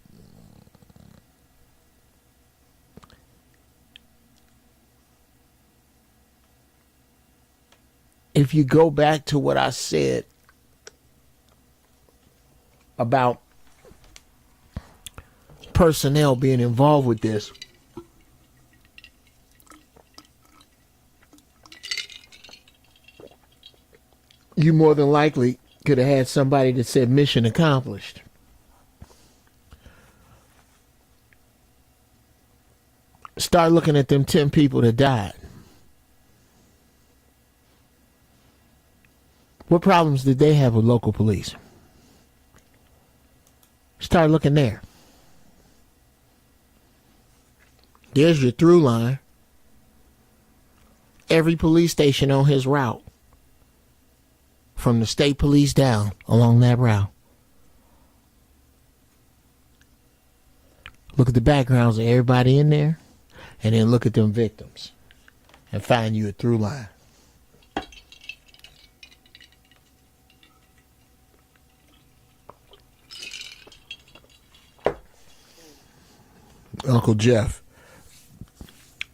If you go back to what I said about personnel being involved with this, you more than likely could have had somebody that said mission accomplished. Start looking at them 10 people that died. What problems did they have with local police? Start looking there. There's your through line. Every police station on his route, from the state police down along that route. Look at the backgrounds of everybody in there, and then look at them victims and find you a through line. Uncle Jeff,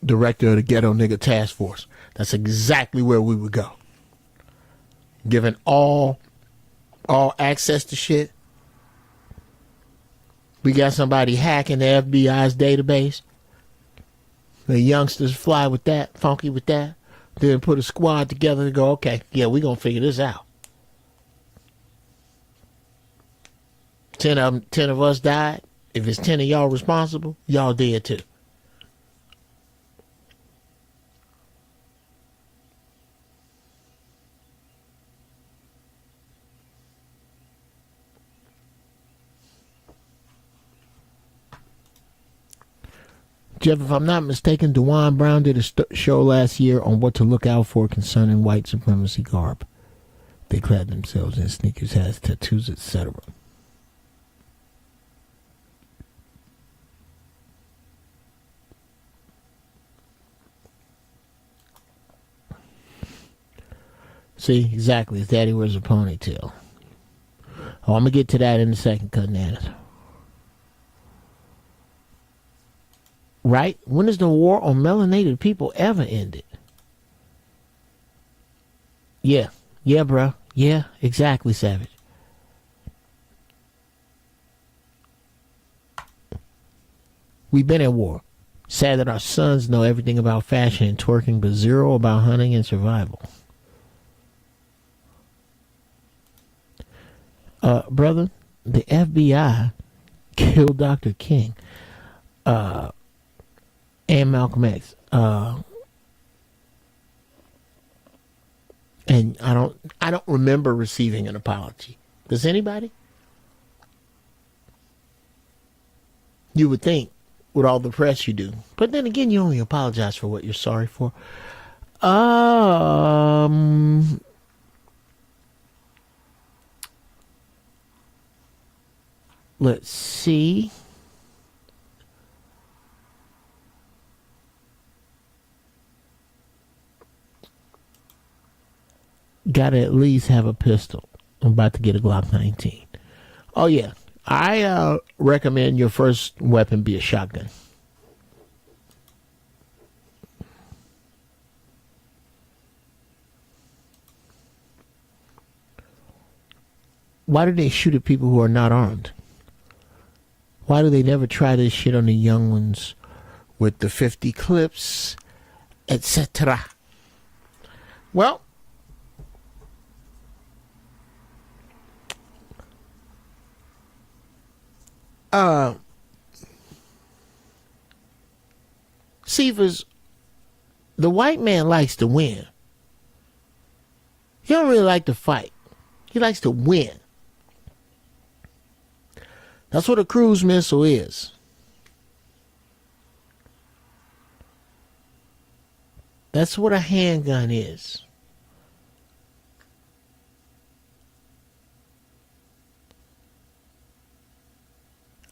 director of the Ghetto Nigga Task Force. That's exactly where we would go. giving all access to shit. We got somebody hacking the FBI's database. The youngsters fly with that, funky with that. Then put a squad together and go, okay, yeah, we're going to figure this out. 10 of us died. If it's 10 of y'all responsible, y'all dead too. Jeff, if I'm not mistaken, DeJuan Brown did a show last year on what to look out for concerning white supremacy garb. They clad themselves in sneakers, hats, tattoos, etc. See, exactly. His daddy wears a ponytail. Oh, I'm going to get to that in a second, Cutting At It. Right? When has the war on melanated people ever ended? Yeah. Yeah, bro. Yeah, exactly, Savage. We've been at war. Sad that our sons know everything about fashion and twerking, but zero about hunting and survival. Brother, the FBI killed Dr. King. And Malcolm X. And I don't remember receiving an apology. Does anybody? You would think with all the press you do. But then again, you only apologize for what you're sorry for. Let's see. Gotta at least have a pistol. I'm about to get a Glock 19. Oh yeah, I recommend your first weapon be a shotgun. Why do they shoot at people who are not armed? Why do they never try this shit on the young ones with the 50 clips, etc.? Well, Cephas, the white man likes to win. He don't really like to fight. He likes to win. That's what a cruise missile is. That's what a handgun is.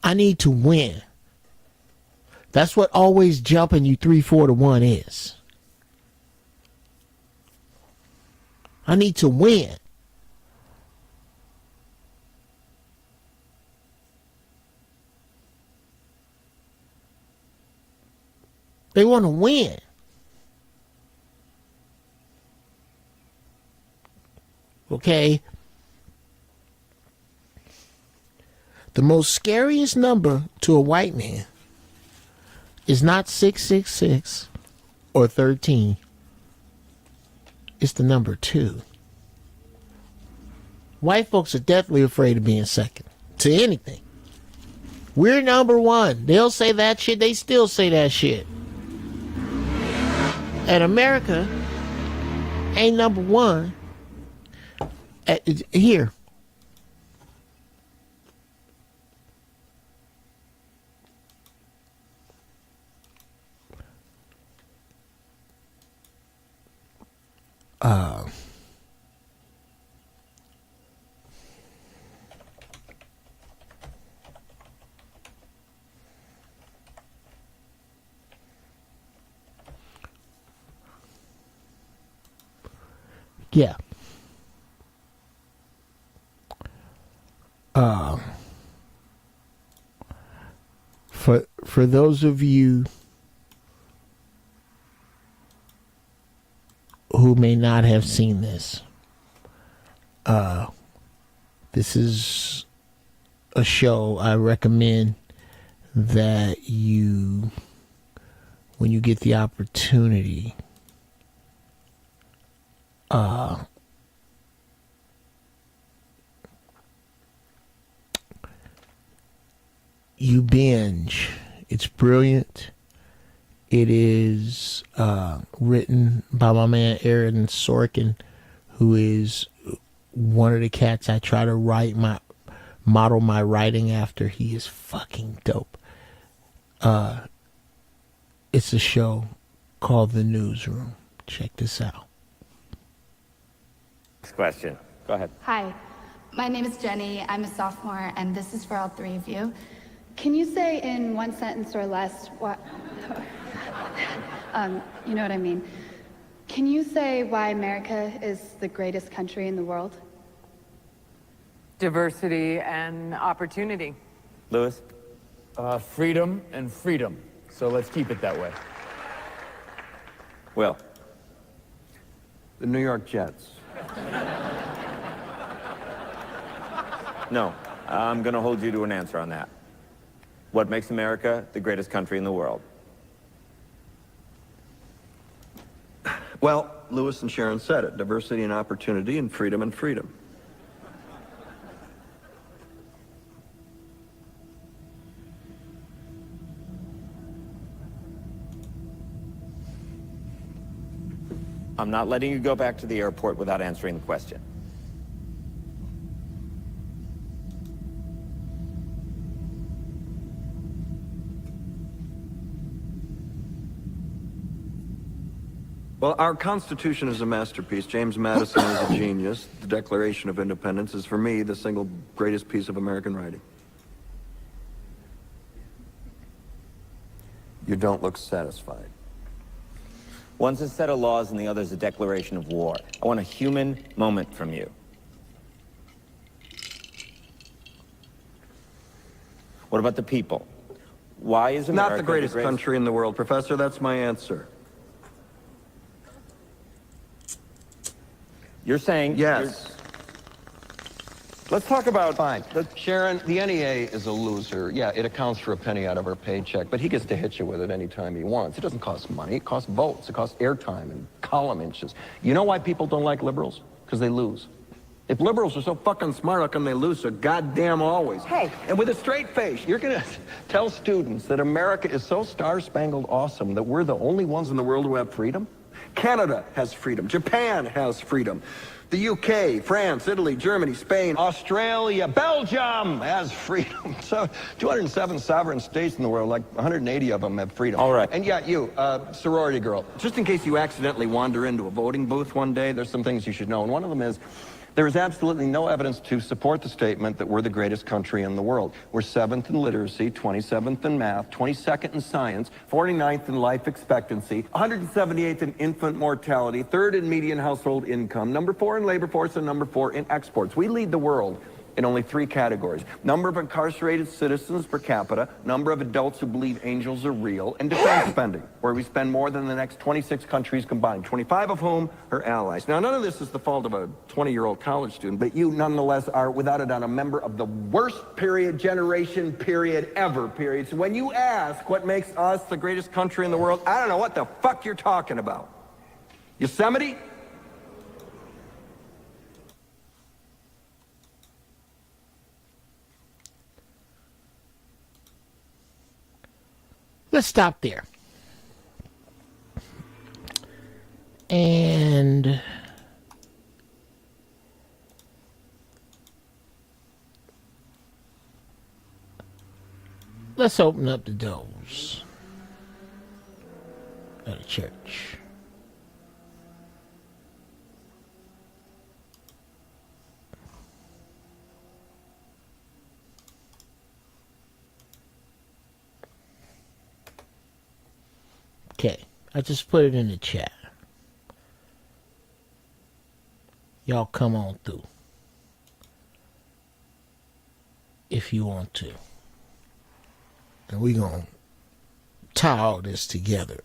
I need to win. That's what always jumping you 3-4 to 1 is. I need to win. They want to win. Okay? The most scariest number to a white man is not 666 or 13. It's the number 2. White folks are definitely afraid of being second to anything. We're number 1. They'll say that shit. They still say that shit. And America ain't number 1. Here. Yeah. For those of you who may not have seen this, This is a show I recommend that you, when you get the opportunity, you binge. It's brilliant. It is written by my man Aaron Sorkin, who is one of the cats I try to model my writing after. He is fucking dope. It's a show called The Newsroom. Check this out. Next question. Go ahead. Hi, my name is Jenny. I'm a sophomore, and this is for all three of you. Can you say in one sentence or less what... you know what I mean. Can you say why America is the greatest country in the world? Diversity and opportunity. Lewis? Freedom and freedom. So let's keep it that way. Will? The New York Jets. No. I'm going to hold you to an answer on that. What makes America the greatest country in the world? Well, Lewis and Sharon said it. Diversity and opportunity and freedom and freedom. I'm not letting you go back to the airport without answering the question. Well, our Constitution is a masterpiece. James Madison is a genius. The Declaration of Independence is, for me, the single greatest piece of American writing. You don't look satisfied. One's a set of laws and the other's a declaration of war. I want a human moment from you. What about the people? Why is America Not the greatest country in the world, Professor. That's my answer. You're saying... Yes. Let's talk about... Fine. Sharon, the NEA is a loser. Yeah, it accounts for a penny out of her paycheck, but he gets to hit you with it anytime he wants. It doesn't cost money. It costs votes. It costs airtime and column inches. You know why people don't like liberals? Because they lose. If liberals are so fucking smart, how come they lose so goddamn always? Hey, and with a straight face, you're going to tell students that America is so star-spangled awesome that we're the only ones in the world who have freedom? Canada has freedom. Japan has freedom. The UK, France, Italy, Germany, Spain, Australia, Belgium has freedom. So 207 sovereign states in the world, like 180 of them have freedom. All right. And yet you, sorority girl, just in case you accidentally wander into a voting booth one day, there's some things you should know. And one of them is, there is absolutely no evidence to support the statement that we're the greatest country in the world. We're 7th in literacy, 27th in math, 22nd in science, 49th in life expectancy, 178th in infant mortality, 3rd in median household income, number 4 in labor force, and number 4 in exports. We lead the world in only 3 categories: number of incarcerated citizens per capita, number of adults who believe angels are real, and defense spending, where we spend more than the next 26 countries combined, 25 of whom are allies. Now, none of this is the fault of a 20-year-old college student, but you nonetheless are, without a doubt, a member of the worst generation ever. So when you ask what makes us the greatest country in the world, I don't know what the fuck you're talking about. Yosemite? Let's stop there. And let's open up the doors of the church. Okay, I just put it in the chat. Y'all come on through if you want to. And we gonna tie all this together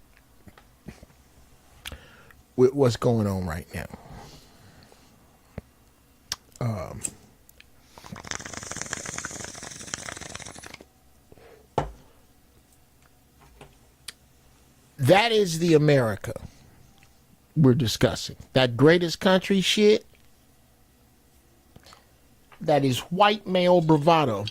with what's going on right now. That is the America we're discussing. That greatest country shit. That is white male bravado.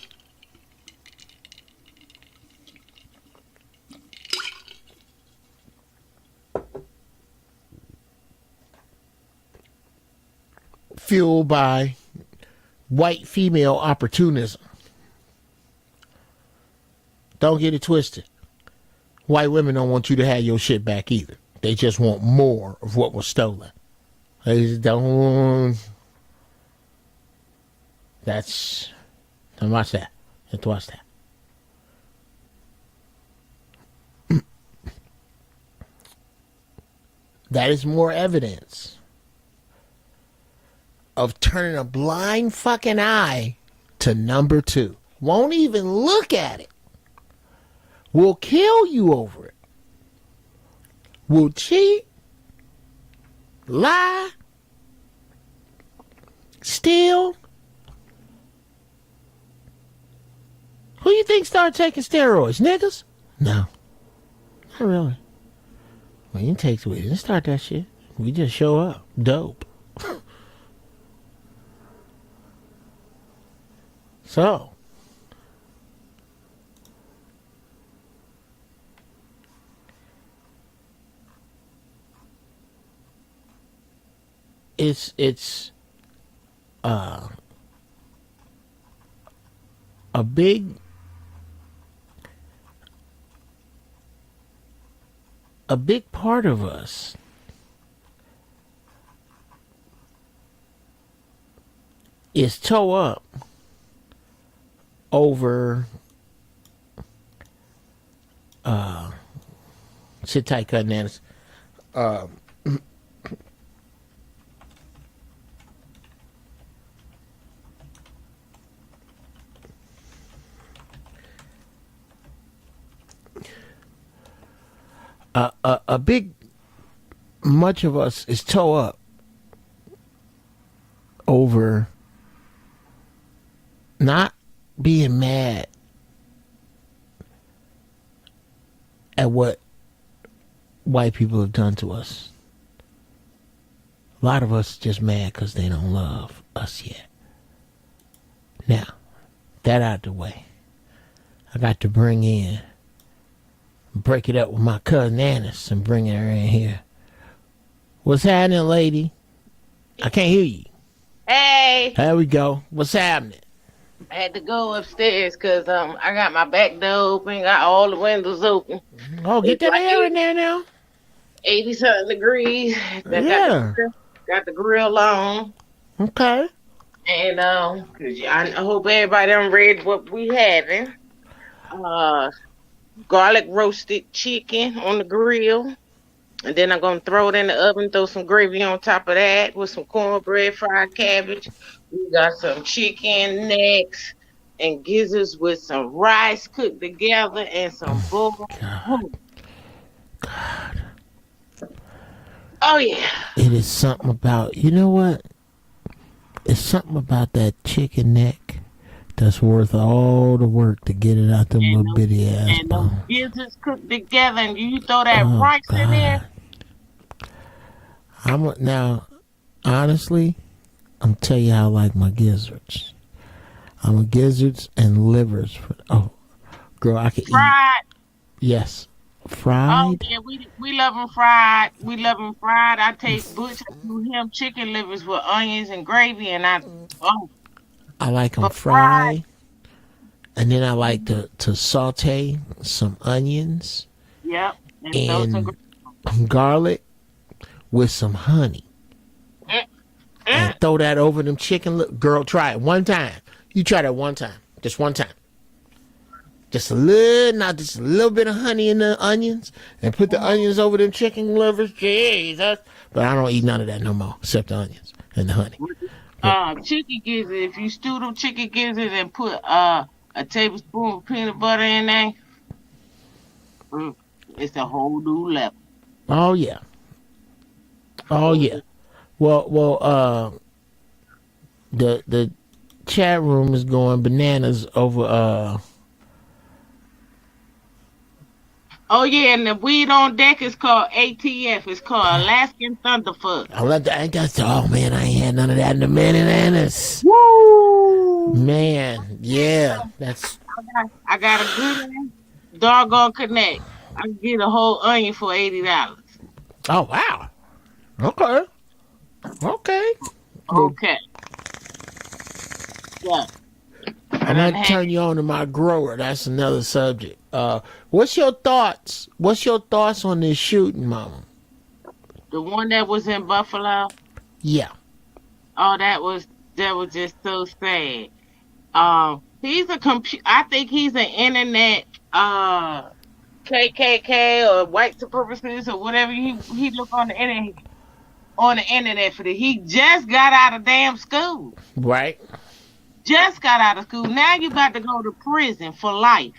Fueled by white female opportunism. Don't get it twisted. White women don't want you to have your shit back either. They just want more of what was stolen. They just don't. Don't watch that. Just watch that. That is more evidence of turning a blind fucking eye to number two. Won't even look at it. Will kill you over it. Will cheat, lie, steal. Who you think started taking steroids? Niggas? No. Not really. Well, you take we didn't start that shit. We just show up. Dope. So, it's a big part of us is toe up over sit tight, cut nanas. A big much of us is toe up over not being mad at what white people have done to us. A lot of us just mad because they don't love us yet. Now, that out the way, I got to break it up with my cousin Annis and bring her in here. What's happening, lady? I can't hear you. Hey, There we go. What's happening? I had to go upstairs because I got my back door open, got all the windows open. Oh, get It's that like air in there now. 80-something degrees. Yeah. Got the grill on. Okay. And 'cause I hope everybody done read what we having. Garlic roasted chicken on the grill. And then I'm going to throw it in the oven, throw some gravy on top of that with some cornbread, fried cabbage. We got some chicken necks and gizzards with some rice cooked together and some bull. God. Oh, yeah. It is something about, you know what? It's something about that chicken neck that's worth all the work to get it out them little bitty ass And those bones. gizzards cooked together and you throw that rice in there. Now, honestly, I'm tell you how I like my gizzards. I'm a gizzards and livers. Girl, I can eat. Fried. Yes. Oh, Fried? yeah, we love them fried. We love them fried. I take Butch, I do him chicken livers with onions and gravy, and I like them but fried. And then I like to saute some onions Yep, and throw some and garlic with some honey. And throw that over them chicken. Girl, try it one time. You try that one time. Just one time. Just a little bit of honey in the onions. And put the onions over them chicken livers. Jesus. But I don't eat none of that no more. Except the onions and the honey. chicken gizzard. If you stew them chicken gizzards and put a tablespoon of peanut butter in there, it's a whole new level. Oh, yeah. Oh, yeah. Well, The chat room is going bananas over Oh yeah, and the weed on deck is called ATF. It's called Alaskan Thunderfuck. oh man, I ain't had none of that in a minute, Annis. Woo! Man, yeah, that's I got a good doggone connect. I can get a whole onion for $80. oh wow. Okay. Okay. Yeah. I'm gonna turn you on to my grower. That's another subject. What's your thoughts? What's your thoughts on this shooting, Mama? The one that was in Buffalo. Yeah. Oh, that was just so sad. He's a I think he's an internet KKK or white supremacist or whatever he look on the internet for that. He just got out of damn school. Right. Just got out of school. Now you about to go to prison for life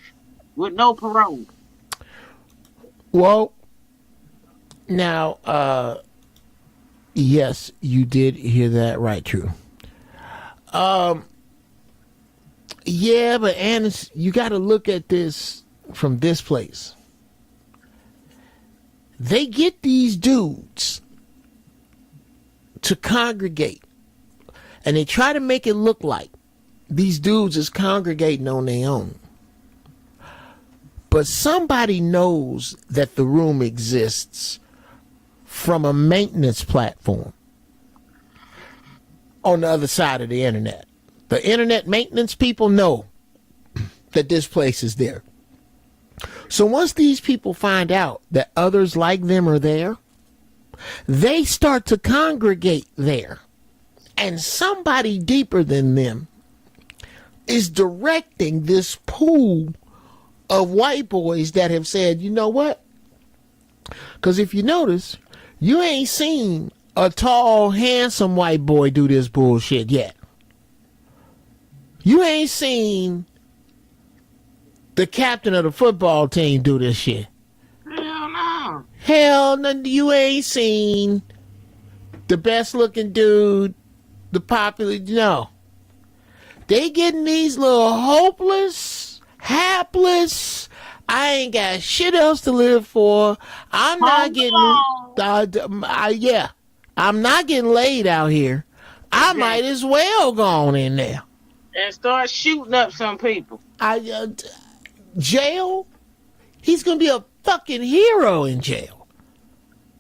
with no parole. Well, now, yes, you did hear that right, true. Yeah, but Annis, you got to look at this from this place. They get these dudes to congregate, and they try to make it look like these dudes is congregating on their own. But somebody knows that the room exists from a maintenance platform on the other side of the internet. The internet maintenance people know that this place is there. So once these people find out that others like them are there, they start to congregate there. And somebody deeper than them is directing this pool of white boys that have said, you know what? Because if you notice, you ain't seen a tall, handsome white boy do this bullshit yet. You ain't seen the captain of the football team do this shit. Hell no. Hell no, you ain't seen the best looking dude, the popular, no. They getting these little hopeless, hapless, I ain't got shit else to live for. I'm not getting, yeah, I'm not getting laid out here. I might as well go on in there. And start shooting up some people. Jail? He's gonna be a fucking hero in jail.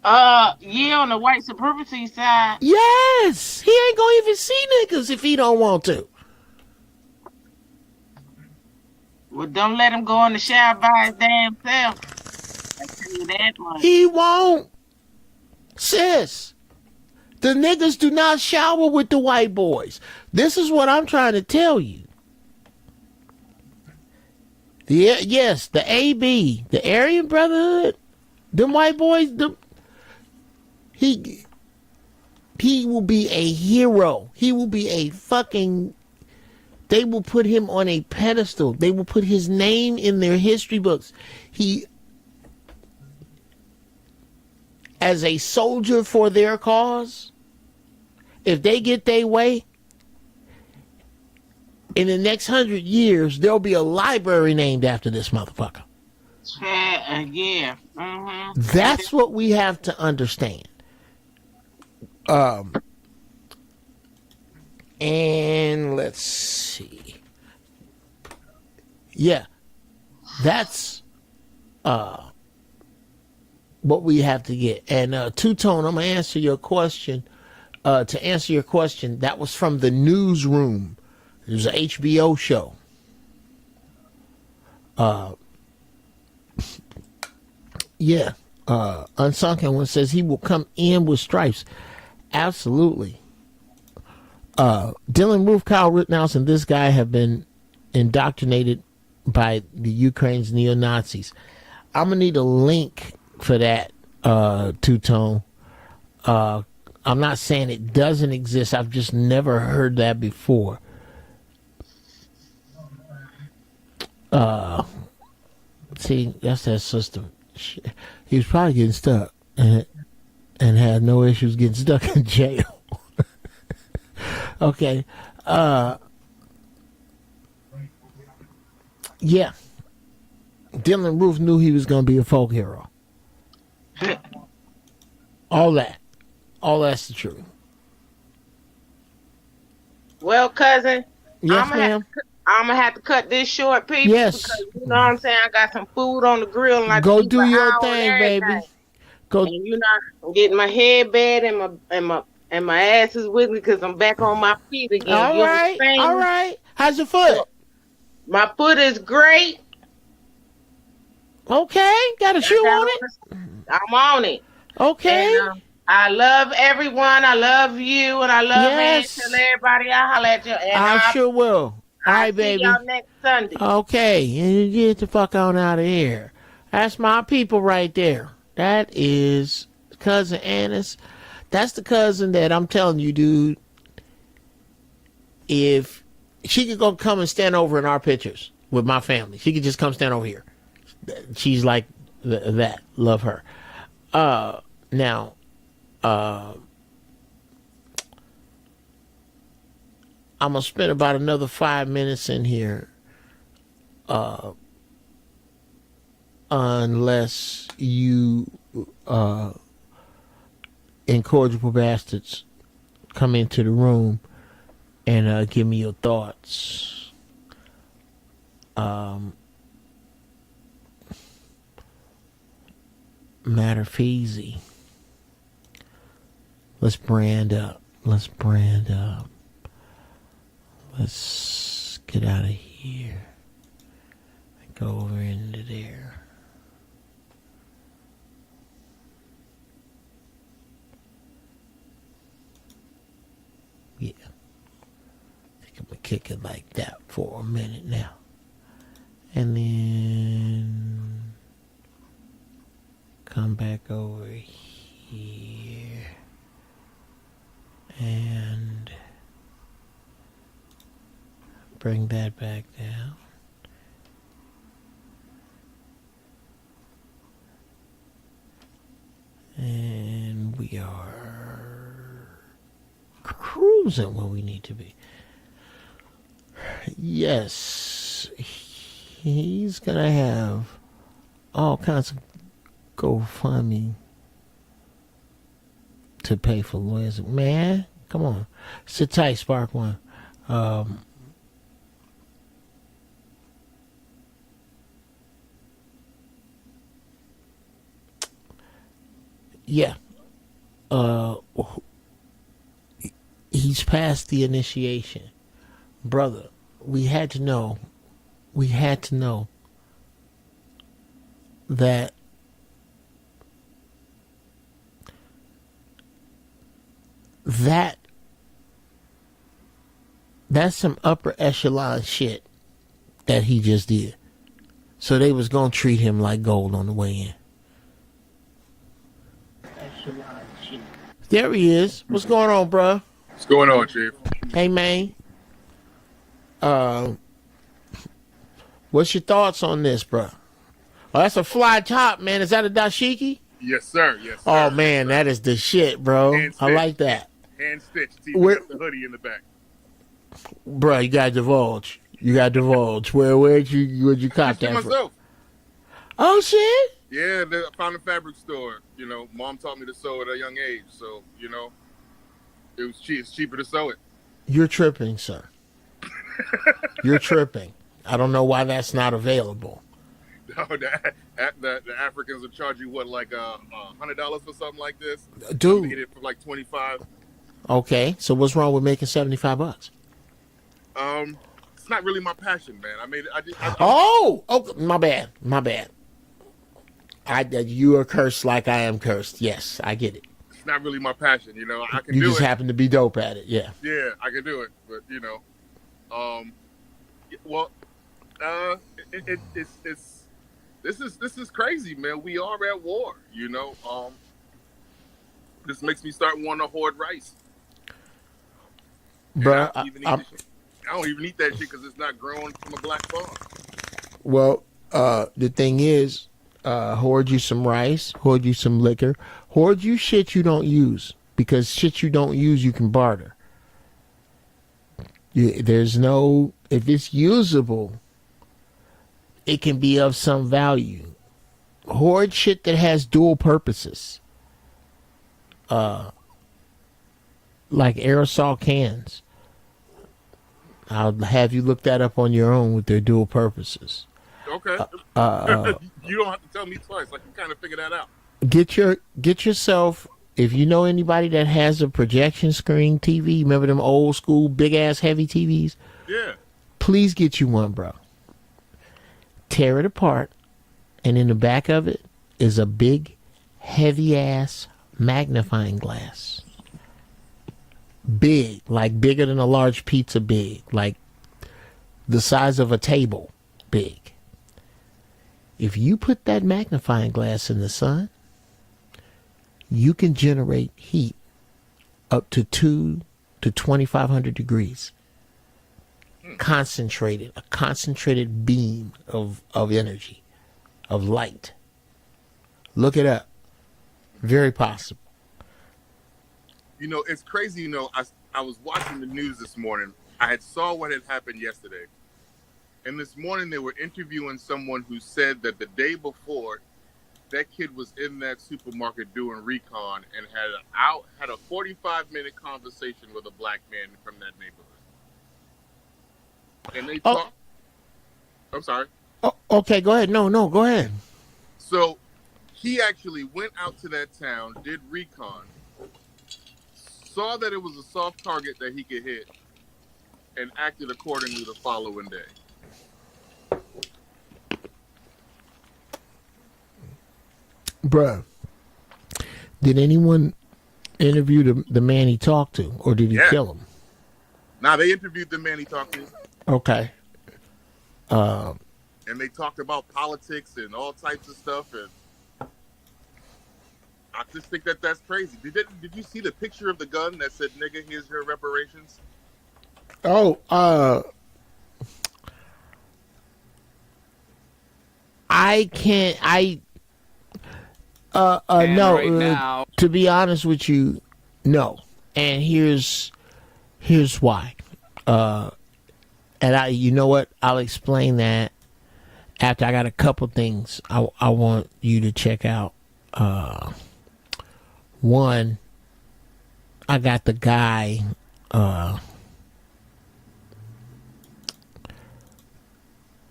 Yeah, on the white supremacy side. Yes, he ain't gonna even see niggas if he don't want to. Well, don't let him go in the shower by his damn self. I tell you that much. He won't. Sis, the niggas do not shower with the white boys. This is what I'm trying to tell you. Yes, the AB, the Aryan Brotherhood, them white boys, he will be a hero. He will be a fucking, they will put him on a pedestal. They will put his name in their history books. He, as a soldier for their cause, if they get their way, in the next 100 years, there'll be a library named after this motherfucker. Yeah. Mm-hmm. That's what we have to understand. And let's see. Yeah, that's what we have to get. And Two-Tone, I'm gonna answer your question. To answer your question, that was from the newsroom. It was an HBO show. Yeah. Unsunken One says he will come in with stripes. Absolutely. Dylan Roof, Kyle Rittenhouse, and this guy have been indoctrinated by the Ukraine's neo-Nazis. I'm going to need a link for that, Two-Tone. I'm not saying it doesn't exist. I've just never heard that before. See, that's that system. He was probably getting stuck and had no issues getting stuck in jail. Okay. Yeah. Dylan Roof knew he was going to be a folk hero. All that. All that's the truth. Well, cousin, Yes, ma'am. I'm gonna have to cut this short, people, Yes. because you know what I'm saying. I got some food on the grill and I Go keep do an your eye on thing, everything. baby. Go. And you know, I'm getting my head bad and my ass is with me because I'm back on my feet again. All You right. understand? All right. How's your foot? My foot is great. Okay. Got a shoe on it? I'm on it. Okay. And, I love everyone. I love you, and I love Yes. Tell everybody I holler at you. And I sure will. All right, see baby. y'all next Sunday. Okay, and you get the fuck on out of here. That's my people right there. That is cousin Annis. That's the cousin that I'm telling you, dude. If she could go come and stand over in our pictures with my family, she could just come stand over here. She's like that. Love her. Now, I'm gonna spend about another 5 minutes in here, unless you incorrigible bastards come into the room and give me your thoughts. Matter feezy. Let's brand up. Let's brand up. Let's get out of here. Go over into there. Yeah. I think I'm gonna kick it like that for a minute now. And then come back over here. And bring that back down. And we are cruising where we need to be. Yes, he's gonna have all kinds of GoFundMe to pay for lawyers. Man, come on. Sit tight, Spark One. Yeah. He's past the initiation. Brother, we had to know that that's some upper echelon shit that he just did. So they was gonna treat him like gold on the way in. There he is. What's going on, bruh? What's going on, Chief? Hey, man. What's your thoughts on this, bruh? Oh, that's a fly top, man. Is that a dashiki? Yes, sir. Yes, sir. Oh, man, that is the shit, bro. Hand I like that. Hand stitched. Where- The hoodie in the back. Bruh, you gotta divulge. Where'd you cop Stitched it that from? myself. Oh, shit. Yeah, I found a fabric store. You know, Mom taught me to sew at a young age, so you know, it was cheap. It's cheaper to sew it. You're tripping, sir. You're tripping. I don't know why that's not available. No, the Africans will charge you what, like $100 for something like this? Dude. I get it for like 25. Okay, so what's wrong with making $75? It's not really my passion, man. Oh, my bad. You are cursed like I am cursed. Yes, I get it. It's not really my passion, you know. I can You do just it. happen to be dope at it. Yeah. Yeah, I can do it, but you know, well, this is crazy, man. We are at war, you know. This makes me start wanting to hoard rice. Bruh, I don't even eat that shit because it's not grown from a black farm. well, the thing is, hoard you some rice, hoard you some liquor, hoard you shit you don't use, because shit you don't use you can barter. There's no, if it's usable, it can be of some value. Hoard shit that has dual purposes, like aerosol cans. I'll have you look that up on your own with their dual purposes. Okay. You don't have to tell me twice. I can kind of figure that out. Get yourself, if you know anybody that has a projection screen TV, remember them old school big ass heavy TVs? Yeah. Please get you one, bro. Tear it apart, and in the back of it is a big heavy ass magnifying glass. Big, like bigger than a large pizza big, like the size of a table big. If you put that magnifying glass in the sun, you can generate heat up to 2 to 2,500 degrees. Concentrated, a concentrated beam of energy, of light. Look it up. Very possible. You know, it's crazy. You know, I was watching the news this morning. I had saw what had happened yesterday. And this morning they were interviewing someone who said that the day before, that kid was in that supermarket doing recon and had a 45-minute conversation with a black man from that neighborhood. And they talked. I'm sorry. Oh, okay, go ahead. No, go ahead. So he actually went out to that town, did recon, saw that it was a soft target that he could hit, and acted accordingly the following day. Bruh, did anyone interview the man he talked to, or did he kill him? Nah, they interviewed the man he talked to. Okay. And they talked about politics and all types of stuff, and I just think that that's crazy. Did you see the picture of the gun that said, "Nigga, here's your reparations"? Oh, I can't. No. Right now, to be honest with you, no. And here's why. And you know what? I'll explain that after I got a couple things I want you to check out. One, I got the guy.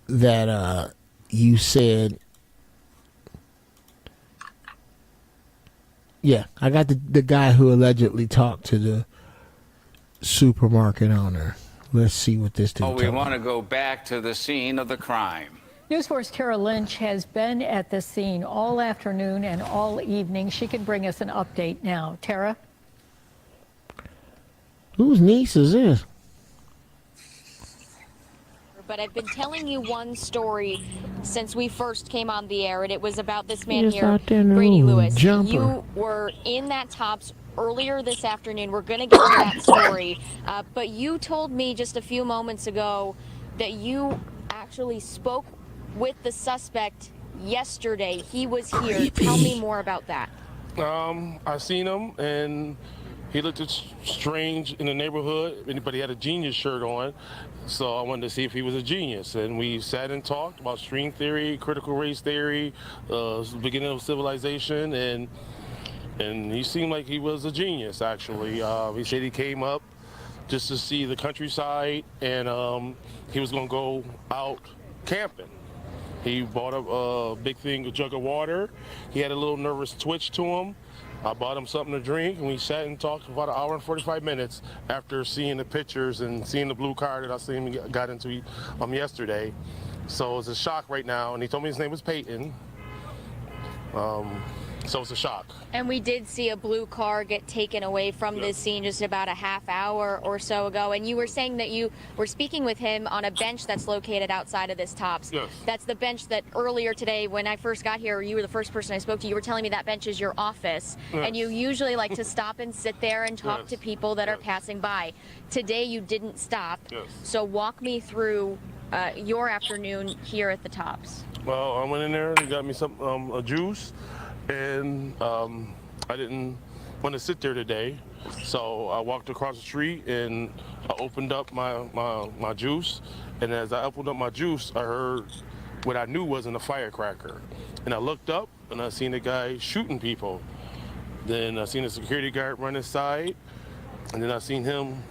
That you said. Yeah, I got the guy who allegedly talked to the supermarket owner. Let's see what this dude. We want to go back to the scene of the crime. News 4's Tara Lynch has been at the scene all afternoon and all evening. She can bring us an update now. Tara? Whose niece is this? But I've been telling you one story since we first came on the air, and it was about this man here, Brady Lewis. Jumper. You were in that Tops earlier this afternoon. We're going to get to that story. But you told me just a few moments ago that you actually spoke with the suspect yesterday. He was here. Creepy. Tell me more about that. I seen him, and he looked strange in the neighborhood, but he had a genius shirt on. So I wanted to see if he was a genius. And we sat and talked about string theory, critical race theory, beginning of civilization, and he seemed like he was a genius, actually. He said he came up just to see the countryside, and he was going to go out camping. He bought a big thing, a jug of water. He had a little nervous twitch to him. I bought him something to drink, and we sat and talked for about an hour and 45 minutes after seeing the pictures and seeing the blue car that I seen him got into yesterday. So it's a shock right now, and he told me his name was Peyton. So it's a shock. And we did see a blue car get taken away from this scene just about a half hour or so ago. And you were saying that you were speaking with him on a bench that's located outside of this Tops. Yes. That's the bench that earlier today, when I first got here, you were the first person I spoke to. You were telling me that bench is your office. Yes. And you usually like to stop and sit there and talk to people that are passing by. Today you didn't stop. Yes. So walk me through your afternoon here at the Tops. Well, I went in there and got me some a juice, and I didn't want to sit there today. So I walked across the street and I opened up my juice. And as I opened up my juice, I heard what I knew wasn't a firecracker. And I looked up and I seen a guy shooting people. Then I seen a security guard run inside. And then I seen him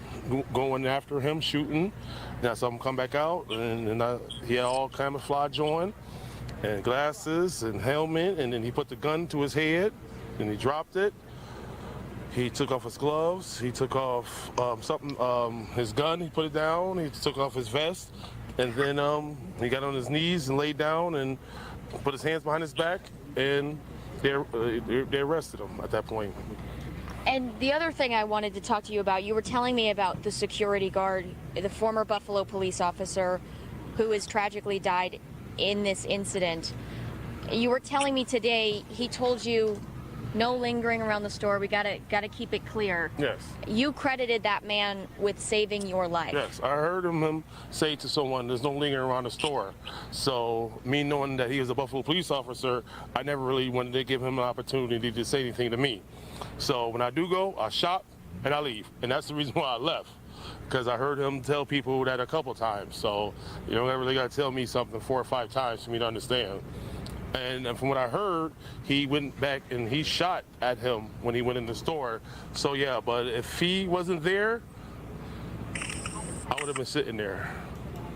going after him, shooting. And I saw him come back out, and he had all camouflage on, and glasses and helmet, and then he put the gun to his head, and he dropped it. He took off his gloves, he took off his gun, he put it down, he took off his vest, and then he got on his knees and laid down and put his hands behind his back, and they arrested him at that point. And the other thing I wanted to talk to you about, you were telling me about the security guard, the former Buffalo police officer who has tragically died in this incident. You were telling me today he told you no lingering around the store. We gotta keep it clear. Yes. You credited that man with saving your life. Yes, I heard him say to someone, "There's no lingering around the store." So me knowing that he was a Buffalo police officer, I never really wanted to give him an opportunity to say anything to me. So when I do go, I shop and I leave, and that's the reason why I left, because I heard him tell people that a couple times. So you don't really got to tell me something 4 or 5 times for me to understand. And from what I heard, he went back and he shot at him when he went in the store. So yeah, but if he wasn't there, I would have been sitting there.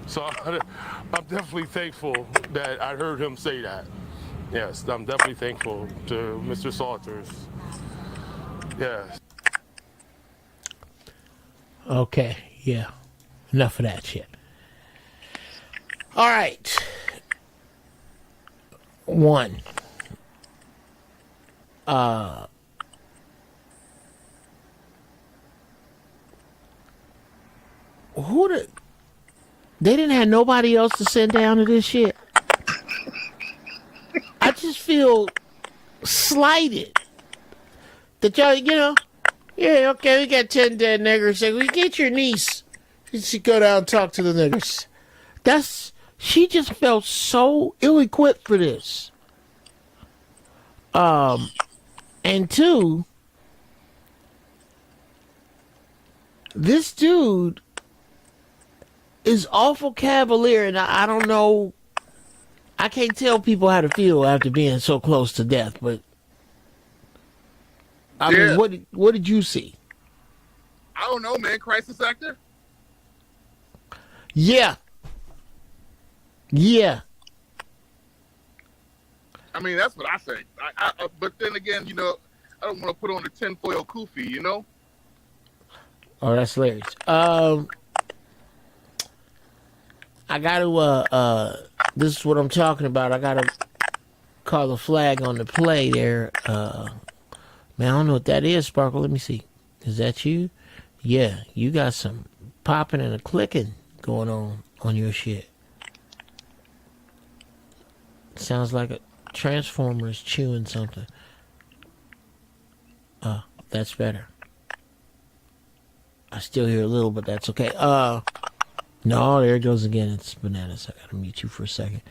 So I'm definitely thankful that I heard him say that. Yes, I'm definitely thankful to Mr. Salters. Yes. Okay, yeah. Enough of that shit. All right. 1. They didn't have nobody else to send down to this shit. I just feel slighted that y'all, yeah, okay, we got 10 dead niggers. So we get your niece. You should go down and talk to the niggers. She just felt so ill-equipped for this. And 2, this dude is awful cavalier, and I don't know. I can't tell people how to feel after being so close to death, but I mean, what did you see? I don't know, man. Crisis actor? Yeah. Yeah. I mean, that's what I say. But then again, I don't want to put on the tinfoil kufi, Oh, that's hilarious. I got to, this is what I'm talking about. I got to call the flag on the play there. Man, I don't know what that is, Sparkle. Let me see. Is that you? Yeah, you got some popping and a clicking going on your shit. Sounds like a transformer is chewing something. That's better. I still hear a little, but that's okay. No, there it goes again. It's bananas. I gotta mute you for a second.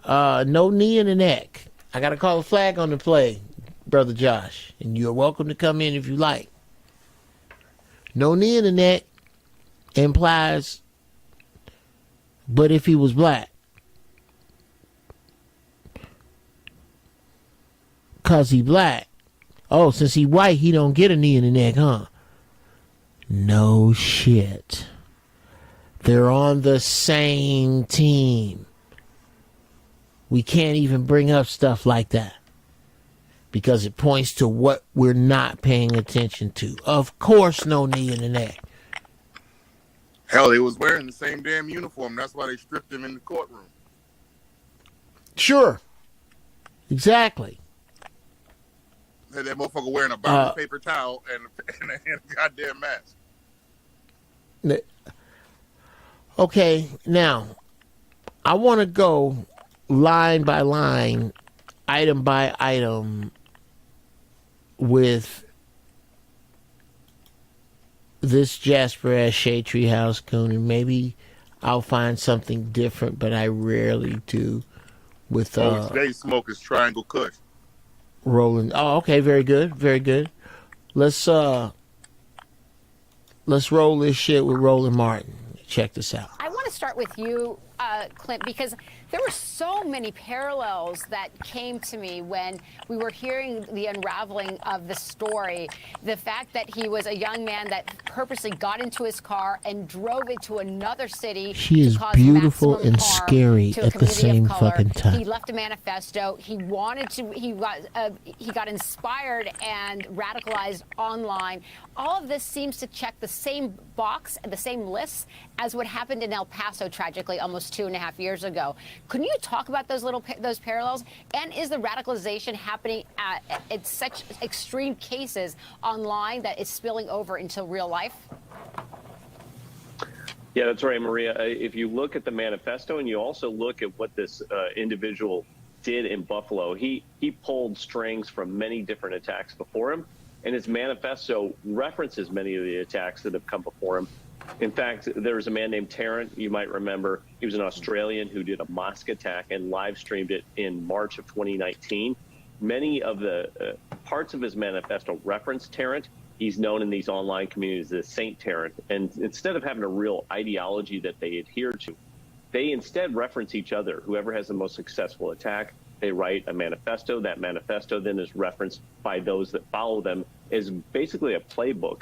No knee in the neck. I gotta call a flag on the play, Brother Josh. And you're welcome to come in if you like. No knee in the neck implies, but if he was black. Cause he black. Oh, since he white, he don't get a knee in the neck, huh? No shit. They're on the same team. We can't even bring up stuff like that because it points to what we're not paying attention to. Of course, no knee in the neck. Hell, they was wearing the same damn uniform. That's why they stripped him in the courtroom. Sure. Exactly. That motherfucker wearing a brown paper towel and a goddamn mask. Okay, now, I want to go line by line, item by item with this Jasper ass Shea Treehouse coon, and maybe I'll find something different, but I rarely do with today's smoke is Triangle Kush. Rolling. Oh, okay, very good, very good. let's roll this shit with Roland Martin. Check this out. I want to start with you, Clint, because there were so many parallels that came to me when we were hearing the unraveling of the story. The fact that he was a young man that purposely got into his car and drove it to another city. She is beautiful and scary at the same fucking time. He left a manifesto. He wanted to. He got inspired and radicalized online. All of this seems to check the same box and the same lists as what happened in El Paso tragically almost 2.5 years ago. Couldn't you talk about those parallels? And is the radicalization happening at such extreme cases online that is spilling over into real life? Yeah, that's right, Maria. If you look at the manifesto and you also look at what this individual did in Buffalo, he pulled strings from many different attacks before him, and his manifesto references many of the attacks that have come before him. In fact, there was a man named Tarrant, you might remember. He was an Australian who did a mosque attack and live streamed it in March of 2019. Many of the parts of his manifesto reference Tarrant. He's known in these online communities as Saint Tarrant. And instead of having a real ideology that they adhere to, they instead reference each other. Whoever has the most successful attack, they write a manifesto. That manifesto then is referenced by those that follow them as basically a playbook.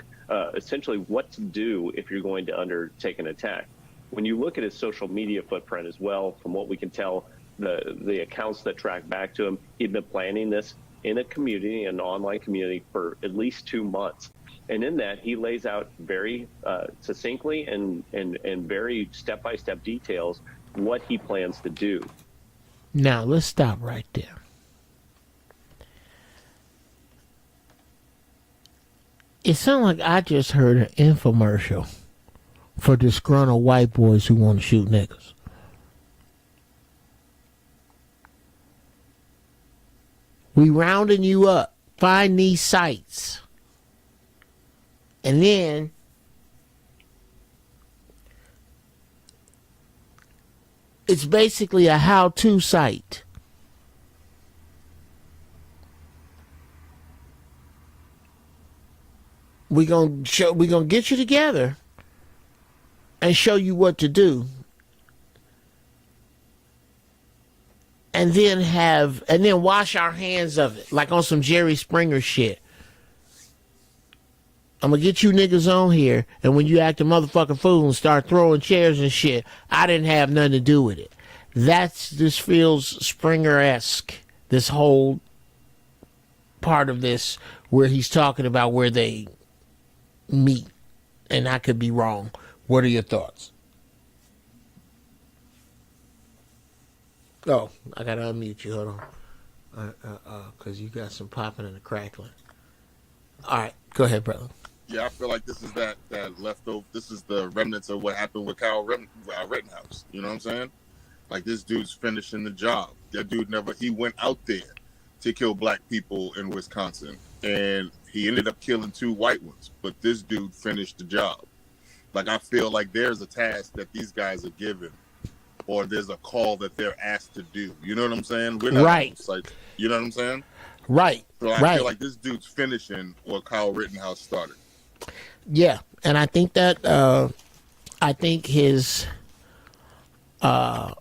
Essentially what to do if you're going to undertake an attack. When you look at his social media footprint as well, from what we can tell, the accounts that track back to him, he'd been planning this in a community, an online community, for at least 2 months. And in that, he lays out very succinctly and very step-by-step details what he plans to do. Now, let's stop right there. It sounds like I just heard an infomercial for disgruntled white boys who want to shoot niggas. We rounding you up. Find these sites. And then it's basically a how-to site. We're gonna get you together and show you what to do. And then wash our hands of it, like on some Jerry Springer shit. I'm gonna get you niggas on here, and when you act a motherfucking fool and start throwing chairs and shit, I didn't have nothing to do with it. This feels Springer-esque, this whole part of this where he's talking about where they meet, and I could be wrong. What are your thoughts? Oh, I gotta unmute you. Hold on, because you got some popping and a crackling. All right, go ahead, brother. Yeah, I feel like this is that leftover. This is the remnants of what happened with Kyle Rittenhouse. You know what I'm saying? Like, this dude's finishing the job. That dude he went out there to kill black people in Wisconsin, and he ended up killing 2 white ones. But this dude finished the job. Like, I feel like there's a task that these guys are given, or there's a call that they're asked to do. You know what I'm saying? We're not right. Like, you know what I'm saying? Right. So I feel like this dude's finishing what Kyle Rittenhouse started. Yeah, and I think that I think his and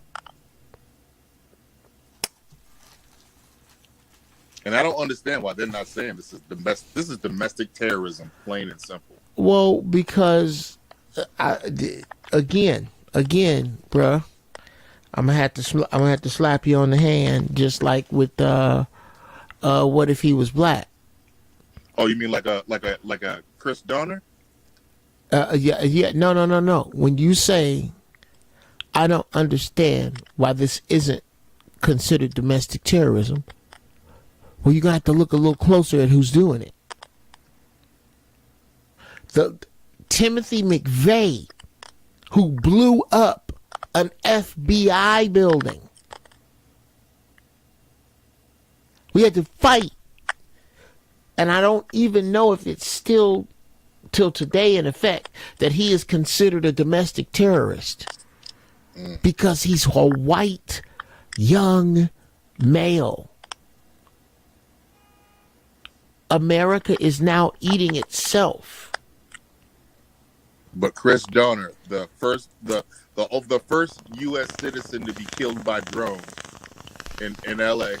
I don't understand why they're not saying this is domestic terrorism, plain and simple. Well, because again, bruh, I'm gonna have to slap you on the hand, just like with what if he was black? Oh, you mean like a Chris Donner? Yeah. No. When you say, I don't understand why this isn't considered domestic terrorism, well, you're gonna have to look a little closer at who's doing it. The Timothy McVeigh, who blew up an FBI building. We had to fight. And I don't even know if it's still, till today, in effect, that he is considered a domestic terrorist. Because he's a white, young male. America is now eating itself. But Chris Donner, the first U.S. citizen to be killed by drone in L.A.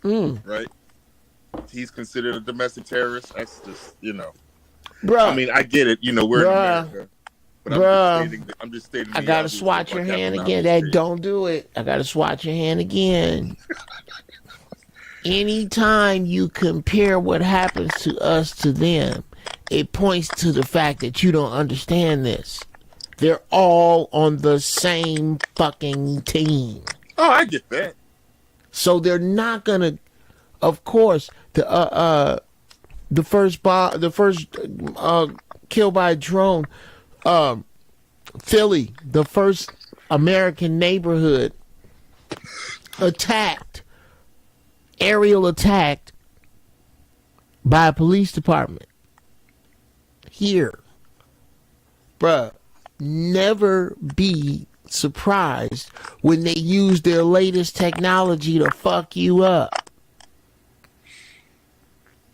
Right? He's considered a domestic terrorist. That's just, Bruh. I mean, I get it. We're in America. But I'm just stating. I gotta swat your hand again. Hey, don't do it. I gotta swat your hand again. Anytime you compare what happens to us to them, it points to the fact that you don't understand this. They're all on the same fucking team. Oh, I get that. So they're not gonna. Of course, the first kill by a drone, Philly, the first American neighborhood aerial attacked by a police department. Here, bruh, never be surprised when they use their latest technology to fuck you up.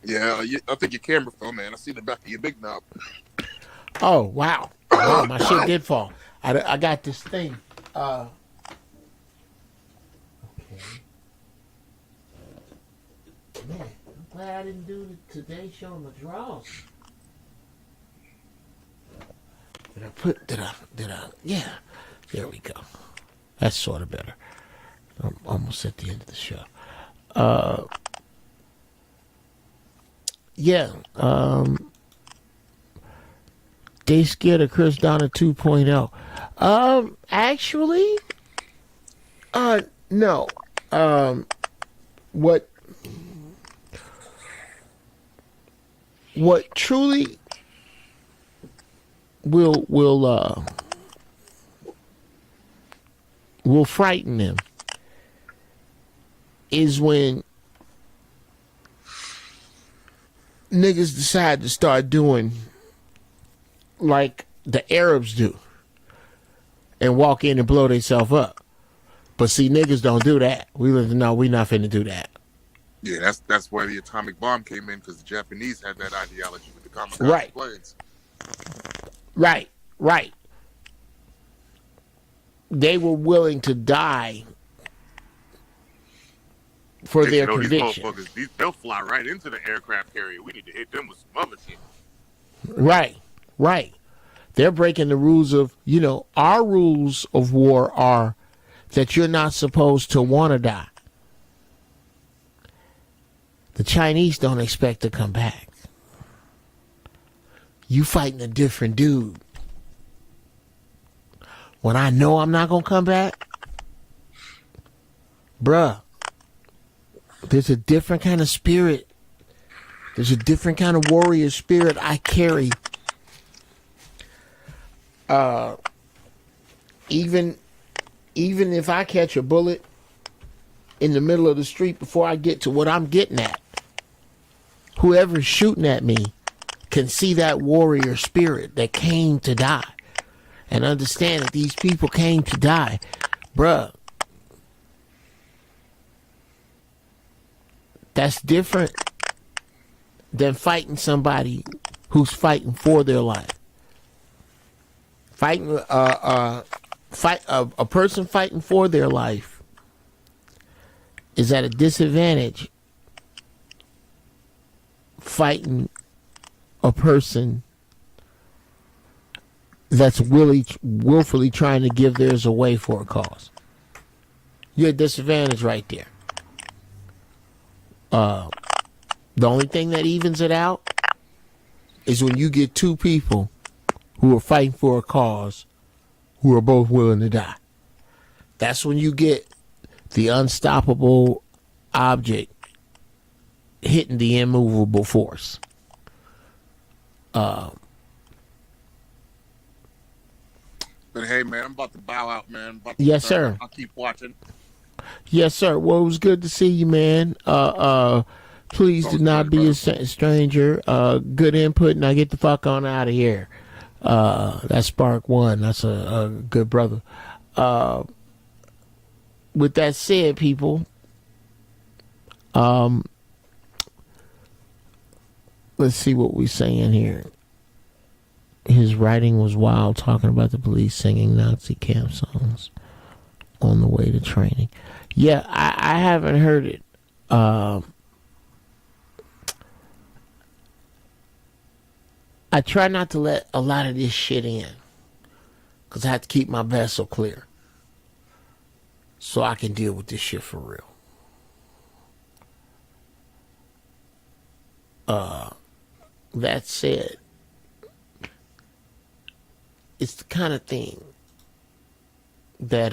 Yeah, I think your camera fell, man. I see the back of your big knob. Oh, wow. Wow, my shit did fall. I got this thing. Okay. Man, I'm glad I didn't do the Today Show on the draws. Yeah. There we go. That's sort of better. I'm almost at the end of the show. Yeah. They scared of Chris Donner 2.0. Actually, no. What truly will frighten them is when niggas decide to start doing like the Arabs do and walk in and blow themselves up. But see, niggas don't do that. We not finna do that. Yeah, that's why the atomic bomb came in, because the Japanese had that ideology with the kamikaze planes. Right. They were willing to die for their conviction. These motherfuckers, they'll fly right into the aircraft carrier. We need to hit them with some other shit. Right. They're breaking the rules of, our rules of war are that you're not supposed to want to die. The Chinese don't expect to come back. You fighting a different dude. When I know I'm not going to come back, bruh, there's a different kind of spirit. There's a different kind of warrior spirit I carry. Even if I catch a bullet in the middle of the street before I get to what I'm getting at, whoever's shooting at me can see that warrior spirit that came to die and understand that these people came to die. Bruh, that's different than fighting somebody who's fighting for their life. A person fighting for their life is at a disadvantage fighting a person that's willfully trying to give theirs away for a cause. You're at a disadvantage right there. The only thing that evens it out is when you get two people who are fighting for a cause who are both willing to die. That's when you get the unstoppable object hitting the immovable force. But hey, man, I'm about to bow out, man. Yes, sir. I'll keep watching. Yes, sir. Well, it was good to see you, man. Please do not be a stranger. Good input, and I get the fuck on out of here. That's Spark One. That's a good brother. With that said, people, let's see what we're saying here. His writing was wild, talking about the police singing Nazi camp songs on the way to training. Yeah, I haven't heard it. I try not to let a lot of this shit in, because I have to keep my vessel clear so I can deal with this shit for real. That said, it's the kind of thing that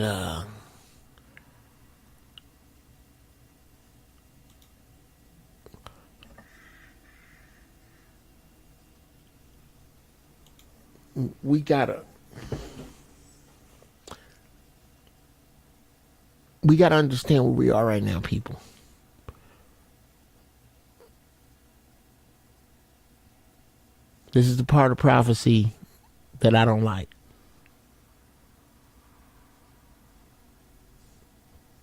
we gotta understand where we are right now, people. This is the part of prophecy that I don't like.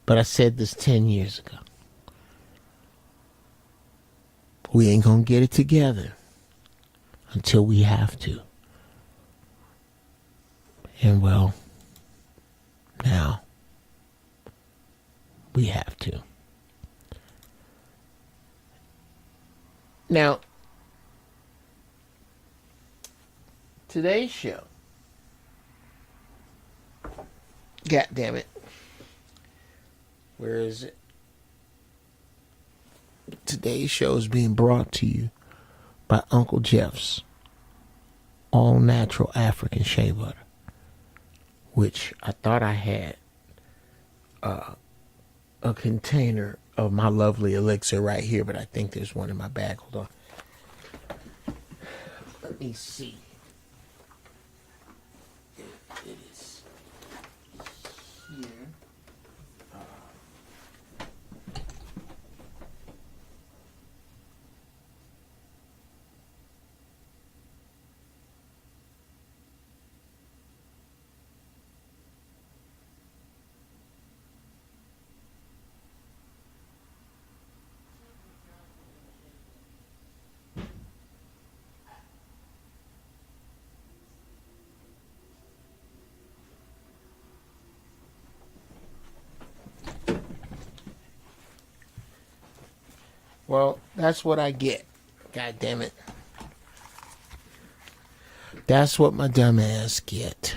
But I said this 10 years ago. We ain't gonna get it together until we have to. And well, now we have to. Now, today's show, God damn it, where is it? Today's show is being brought to you by Uncle Jeff's all natural African shea butter, which I thought I had a container of my lovely elixir right here, but I think there's one in my bag. Hold on. Let me see. It is here. Well, that's what I get. God damn it. That's what my dumb ass get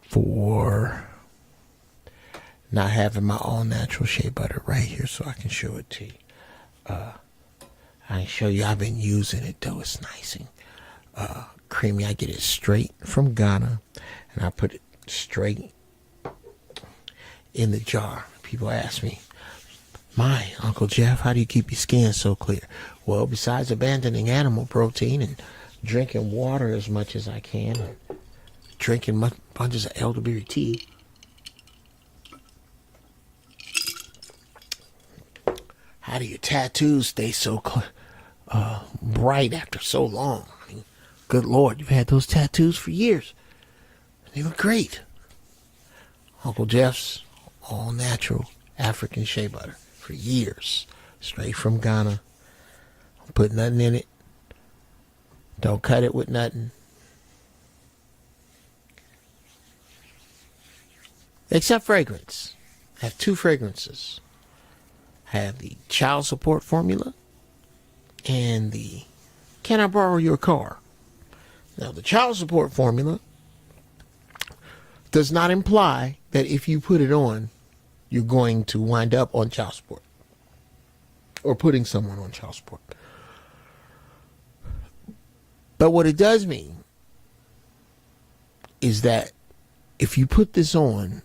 for not having my all natural shea butter right here so I can show it to you. I can show you I've been using it though. It's nice and creamy. I get it straight from Ghana and I put it straight in the jar. People ask me, my Uncle Jeff, how do you keep your skin so clear? Well, besides abandoning animal protein and drinking water as much as I can, and drinking bunches of elderberry tea, how do your tattoos stay so bright after so long? I mean, good Lord, you've had those tattoos for years. They look great. Uncle Jeff's all natural African shea butter. For years, straight from Ghana. Don't put nothing in it. Don't cut it with nothing. Except fragrance. I have two fragrances. I have the child support formula and the can I borrow your car? Now, the child support formula does not imply that if you put it on, you're going to wind up on child support or putting someone on child support. But what it does mean is that if you put this on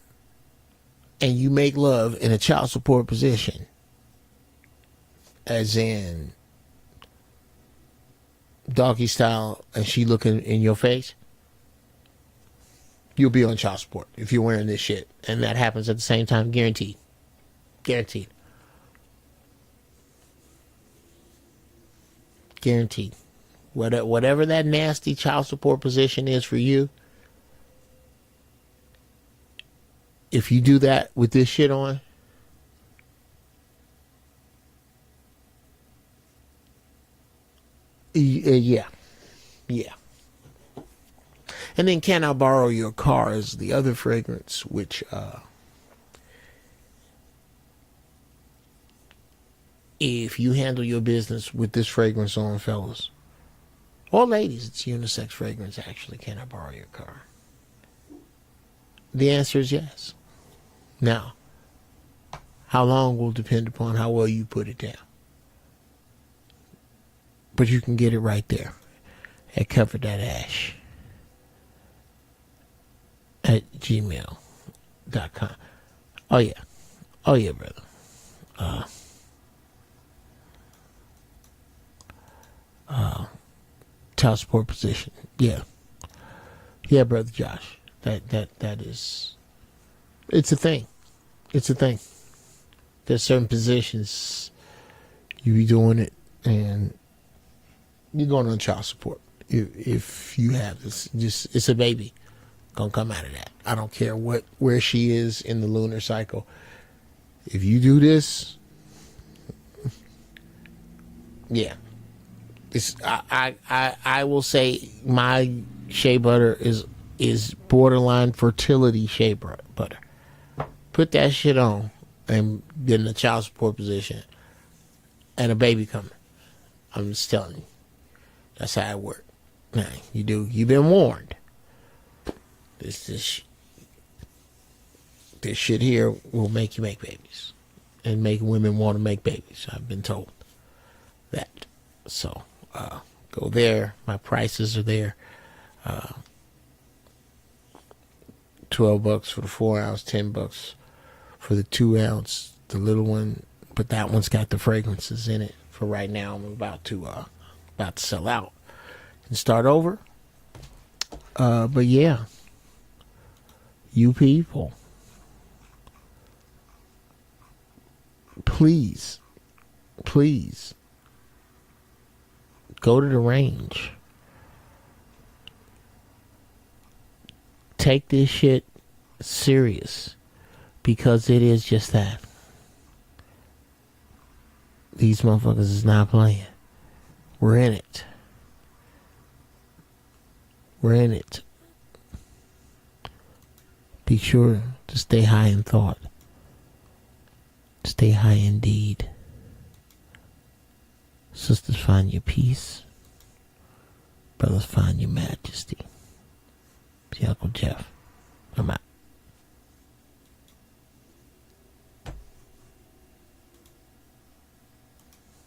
and you make love in a child support position, as in doggy style and she looking in your face, you'll be on child support if you're wearing this shit. And that happens at the same time, guaranteed. Guaranteed. Guaranteed. Whatever that nasty child support position is for you, if you do that with this shit on, Yeah. And then Can I Borrow Your Car is the other fragrance, which if you handle your business with this fragrance on, fellas, or ladies, it's unisex fragrance actually, Can I Borrow Your Car? The answer is yes. Now, how long will depend upon how well you put it down. But you can get it right there at Cover That Ash at gmail.com. Oh yeah, brother. Child support position. Yeah, brother Josh. That is. It's a thing. There's certain positions you be doing it, and you're going on child support. If you have this, it's a baby gonna come out of that. I don't care where she is in the lunar cycle. If you do this, yeah. I will say my shea butter is borderline fertility shea butter. Put that shit on and get in a child support position and a baby coming. I'm just telling you. That's how it works. Now, you've been warned. This shit here will make you make babies. And make women want to make babies. I've been told that. So, go there. My prices are there. $12 for the 4 ounce, $10 for the 2 ounce, the little one. But that one's got the fragrances in it. For right now, I'm about to sell out and start over. But yeah, you people, please go to the range. Take this shit serious, because it is just that. These motherfuckers is not playing. We're in it. Be sure to stay high in thought. Stay high indeed. Sisters, find your peace. Brothers, find your majesty. See Uncle Jeff. I'm out.